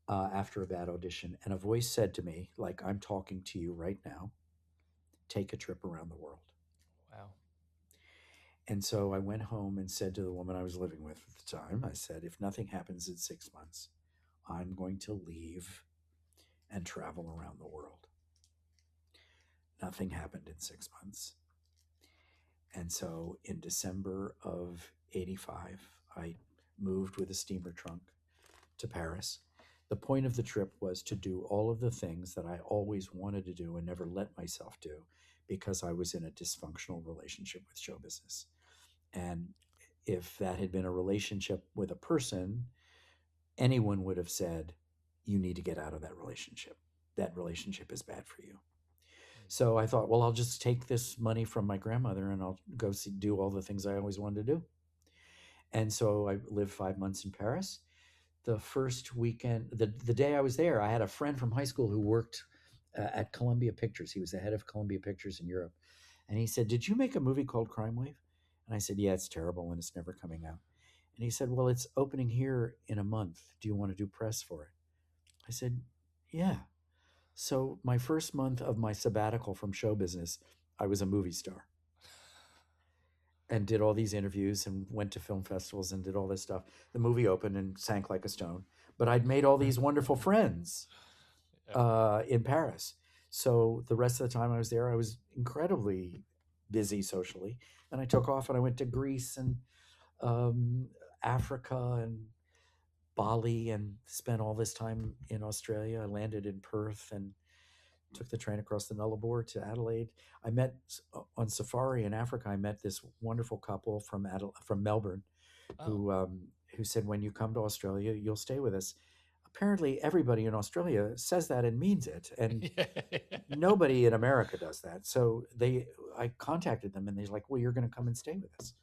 after a bad audition, and a voice said to me, like I'm talking to you right now, take a trip around the world. Wow. And so I went home and said to the woman I was living with at the time, I said, if nothing happens in 6 months, I'm going to leave and travel around the world. Nothing happened in 6 months. And so in December of 85, I moved with a steamer trunk to Paris. The point of the trip was to do all of the things that I always wanted to do and never let myself do because I was in a dysfunctional relationship with show business. And if that had been a relationship with a person, anyone would have said, you need to get out of that relationship. That relationship is bad for you. So I thought, well, I'll just take this money from my grandmother and I'll go do all the things I always wanted to do. And so I lived 5 months in Paris. The first weekend, the day I was there, I had a friend from high school who worked at Columbia Pictures. He was the head of Columbia Pictures in Europe. And he said, did you make a movie called Crime Wave? And I said, yeah, it's terrible and it's never coming out. And he said, well, it's opening here in a month. Do you want to do press for it? I said, yeah. So my first month of my sabbatical from show business, I was a movie star and did all these interviews and went to film festivals and did all this stuff. The movie opened and sank like a stone, but I'd made all these wonderful friends in Paris. So the rest of the time I was there, I was incredibly busy socially. And I took off and I went to Greece and Africa and Bali and spent all this time in Australia. I landed in Perth and took the train across the Nullarbor to Adelaide. I met on safari in Africa. I met this wonderful couple from from Melbourne, who said, "When you come to Australia, you'll stay with us." Apparently, everybody in Australia says that and means it, and nobody in America does that. So I contacted them, and they're like, "Well, you're going to come and stay with us."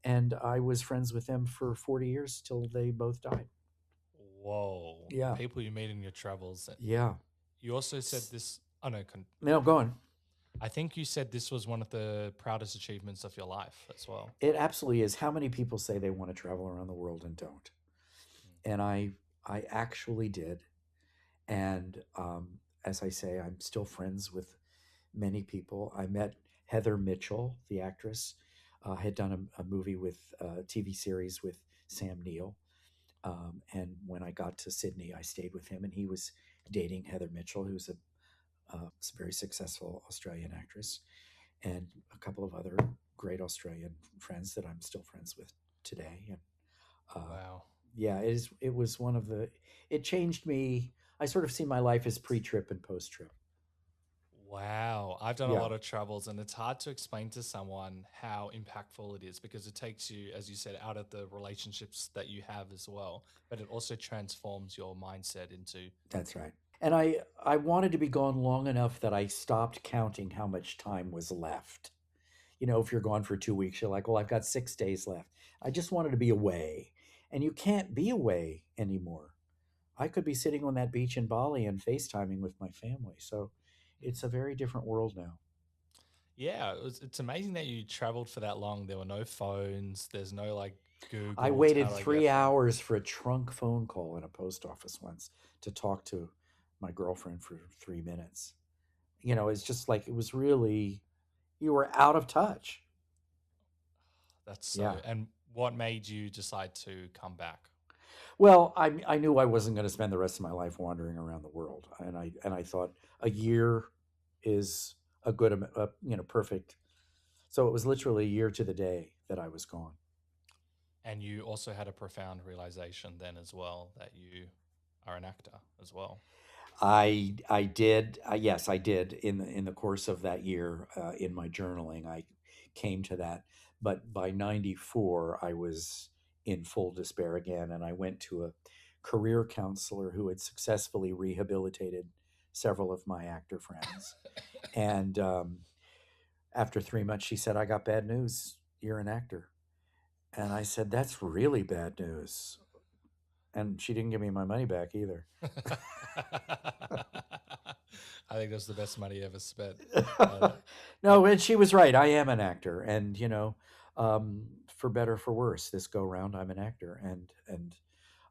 And I was friends with them for 40 years till they both died. Whoa. Yeah. People you meet in your travels. Yeah. You also said this. Oh, no. No, go on. I think you said this was one of the proudest achievements of your life as well. It absolutely is. How many people say they want to travel around the world and don't? And I actually did. And as I say, I'm still friends with many people. I met Heather Mitchell, the actress, had done a movie with a TV series with Sam Neill. And when I got to Sydney, I stayed with him, and he was dating Heather Mitchell, who's a very successful Australian actress, and a couple of other great Australian friends that I'm still friends with today. And wow. Yeah, it was one of the, it changed me. I sort of see my life as pre-trip and post-trip. Wow. I've done a Yeah. lot of travels, and it's hard to explain to someone how impactful it is because it takes you, as you said, out of the relationships that you have as well. But it also transforms your mindset into. That's right. And I wanted to be gone long enough that I stopped counting how much time was left. You know, if you're gone for 2 weeks, you're like, well, I've got 6 days left. I just wanted to be away. And you can't be away anymore. I could be sitting on that beach in Bali and FaceTiming with my family. So it's a very different world now. Yeah, it's amazing that you traveled for that long. There were no phones. There's no like Google. I waited 3 hours for a trunk phone call in a post office once to talk to my girlfriend for 3 minutes. You know, it's just like, it was really, you were out of touch. That's so. Yeah. And what made you decide to come back? Well, I knew I wasn't going to spend the rest of my life wandering around the world, and I thought a year is a good, perfect. So it was literally a year to the day that I was gone. And you also had a profound realization then as well that you are an actor as well. I did, yes, I did in the course of that year, in my journaling. I came to that, but by '94 I was in full despair again, and I went to a career counselor who had successfully rehabilitated several of my actor friends, and After 3 months, she said, "I got bad news. You're an actor." And I said, "That's really bad news." And she didn't give me my money back either. I think that's the best money ever spent. No, and she was right. I am an actor, and for better or for worse, this go round, I'm an actor, and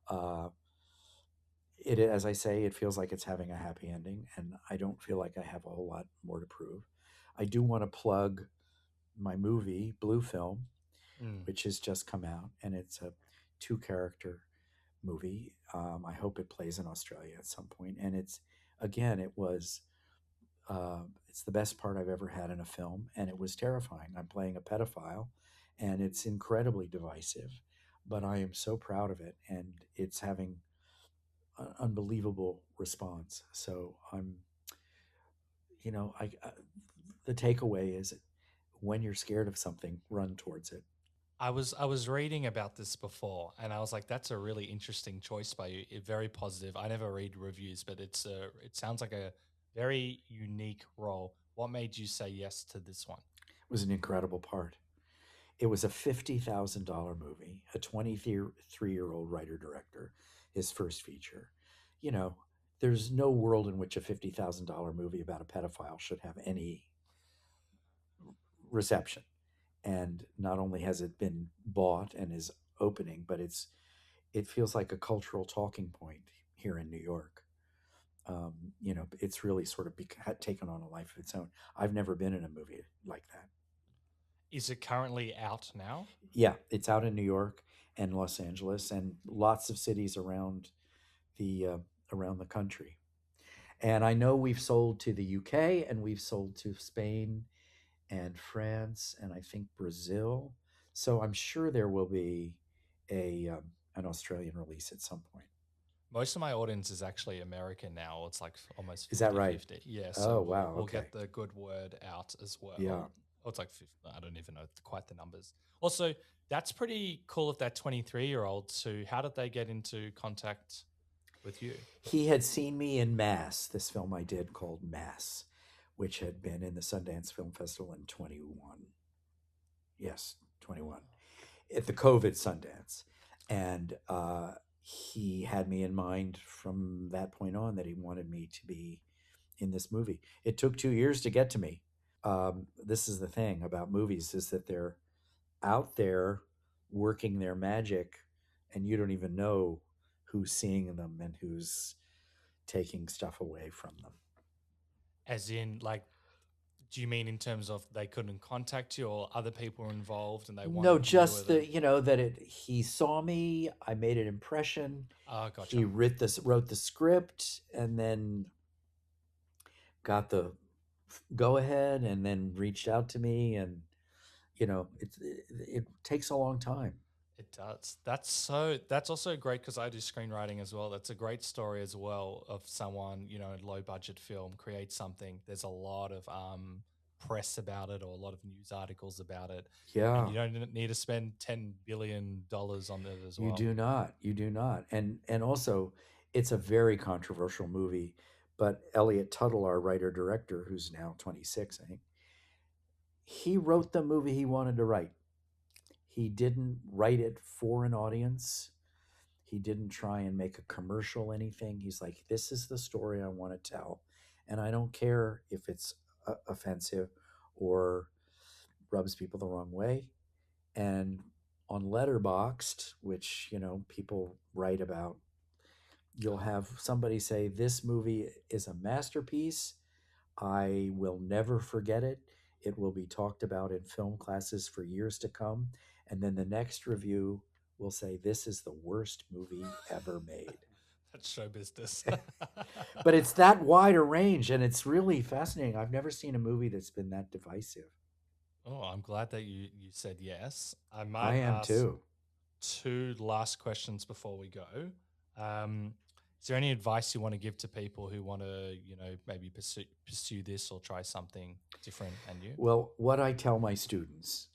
uh, it, as I say, it feels like it's having a happy ending, and I don't feel like I have a whole lot more to prove. I do want to plug my movie Blue Film, Mm. which has just come out, and it's a two-character movie. I hope it plays in Australia at some point, and it's again, it's the best part I've ever had in a film, and it was terrifying. I'm playing a pedophile, and it's incredibly divisive, but I am so proud of it, and it's having an unbelievable response. So the takeaway is when you're scared of something, run towards it. I was reading about this before, and I was like, "That's a really interesting choice by you. Very positive." I never read reviews, but it sounds like a very unique role. What made you say yes to this one? It was an incredible part. It was a $50,000 movie, a 23-year-old writer director, his first feature. You know, there's no world in which a $50,000 movie about a pedophile should have any reception. And not only has it been bought and is opening, but it feels like a cultural talking point here in New York. It's really sort of taken on a life of its own. I've never been in a movie like that. Is it currently out now? Yeah, it's out in New York and Los Angeles and lots of cities the uh, around the country. And I know we've sold to the UK and we've sold to Spain and France and I think Brazil. So I'm sure there will be a an Australian release at some point. Most of my audience is actually American now. It's like almost Is that right? 50-50. Yeah, so Oh we'll wow. we'll Okay. get the good word out as Yeah. well. Oh, it's like 50, I don't even know quite the numbers. Also, that's pretty cool of that 23-year-old. So how did they get into contact with you? He had seen me in Mass, this film I did called Mass, which had been in the Sundance Film Festival in 21. Yes, 21. At the COVID Sundance. And he had me in mind from that point on that he wanted me to be in this movie. It took 2 years to get to me. This is the thing about movies is that they're out there working their magic and you don't even know who's seeing them and who's taking stuff away from them. As in, like, do you mean in terms of they couldn't contact you or other people were involved and they No, wanted you or just they? that he saw me, I made an impression. Oh, He gotcha. wrote the script and then got the go ahead and then reached out to me and it takes a long time. It does. That's also great because I do screenwriting as well. That's a great story as well of someone, low budget film creates something. There's a lot of press about it or a lot of news articles about it. And Yeah, you don't need to spend $10 billion on it as you well. do not. You do not. And also it's a very controversial movie, but Elliot Tuttle, our writer director, who's now 26, I think, he wrote the movie he wanted to write. He didn't write it for an audience. He didn't try and make a commercial anything. He's like, this is the story I want to tell. And I don't care if it's offensive or rubs people the wrong way. And on Letterboxd, which, people write about, you'll have somebody say, this movie is a masterpiece. I will never forget it. It will be talked about in film classes for years to come. And then the next review will say, this is the worst movie ever made. That's show business. But it's that wide a range, and it's really fascinating. I've never seen a movie that's been that divisive. Oh, I'm glad that you said yes. I I might am ask too. two last questions before we go. Is there any advice you want to give to people who want to, maybe pursue this or try something different and new? Well, what I tell my students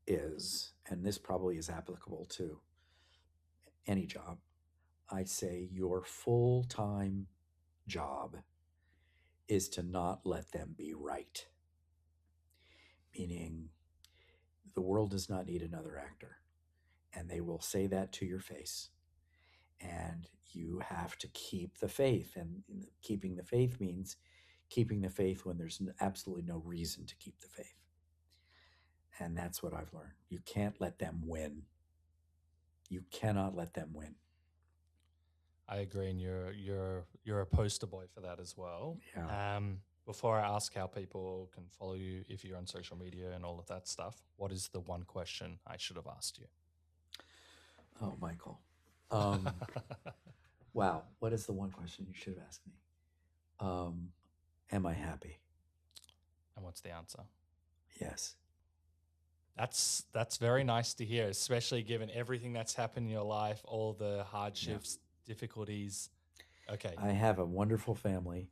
is, and this probably is applicable to any job, I say your full time job is to not let them be right. meaning the world does not need another actor. And they will say that to your face. And you have to keep the faith. And keeping the faith means keeping the faith when there's absolutely no reason to keep the faith. And that's what I've learned. You can't let them win. You cannot let them win. I agree, and you're a poster boy for that as well. Yeah. Before I ask how people can follow you if you're on social media and all of that stuff, what is the one question I should have asked you? Oh, Michael. Wow. What is the one question you should have asked me? Am I happy? And what's the answer? Yes. That's very nice to hear, especially given everything that's happened in your life, all the hardships, difficulties. Okay. I have a wonderful family.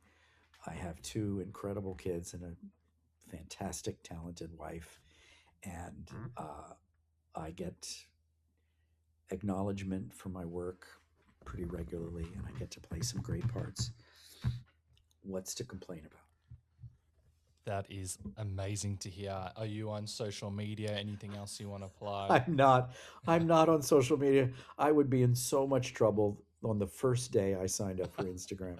I have 2 incredible kids and a fantastic, talented wife. And I get acknowledgement for my work pretty regularly, and I get to play some great parts. What's to complain about? That is amazing to hear. Are you on social media? Anything else you want to plug? I'm not on social media. I would be in so much trouble on the first day I signed up for Instagram.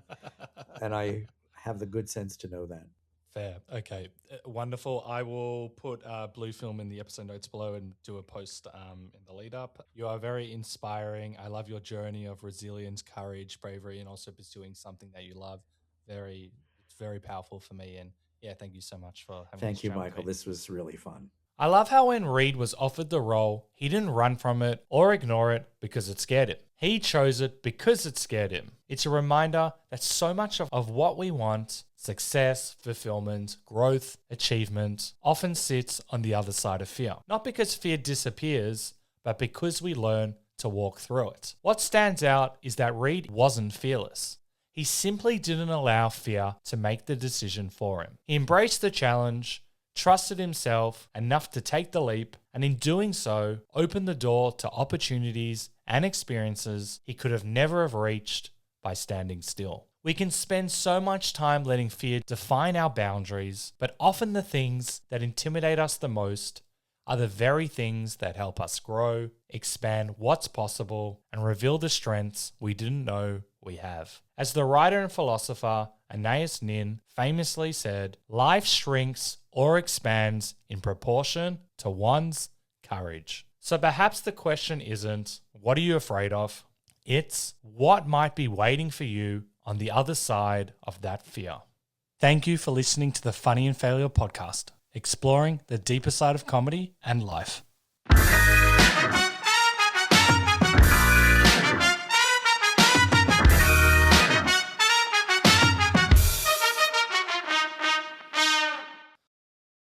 And I have the good sense to know that. Fair. Okay. Wonderful. I will put blue film in the episode notes below and do a post in the lead up. You are very inspiring. I love your journey of resilience, courage, bravery, and also pursuing something that you love. It's very powerful for me. And yeah, thank you so much for having Thank you, Michael. This was really fun. I love how when Reed was offered the role, he didn't run from it or ignore it because it scared him. He chose it because it scared him. It's a reminder that so much of what we want, success, fulfillment, growth, achievement, often sits on the other side of fear. Not because fear disappears, but because we learn to walk through it. What stands out is that Reed wasn't fearless. He simply didn't allow fear to make the decision for him. He embraced the challenge, trusted himself enough to take the leap, and in doing so, opened the door to opportunities and experiences he could have never have reached by standing still. We can spend so much time letting fear define our boundaries, but often the things that intimidate us the most are the very things that help us grow, expand what's possible, and reveal the strengths we didn't know we have. As the writer and philosopher Anais Nin famously said, life shrinks or expands in proportion to one's courage. So perhaps the question isn't, what are you afraid of? It's what might be waiting for you on the other side of that fear. Thank you for listening to the Funny and Failure podcast, exploring the deeper side of comedy and life.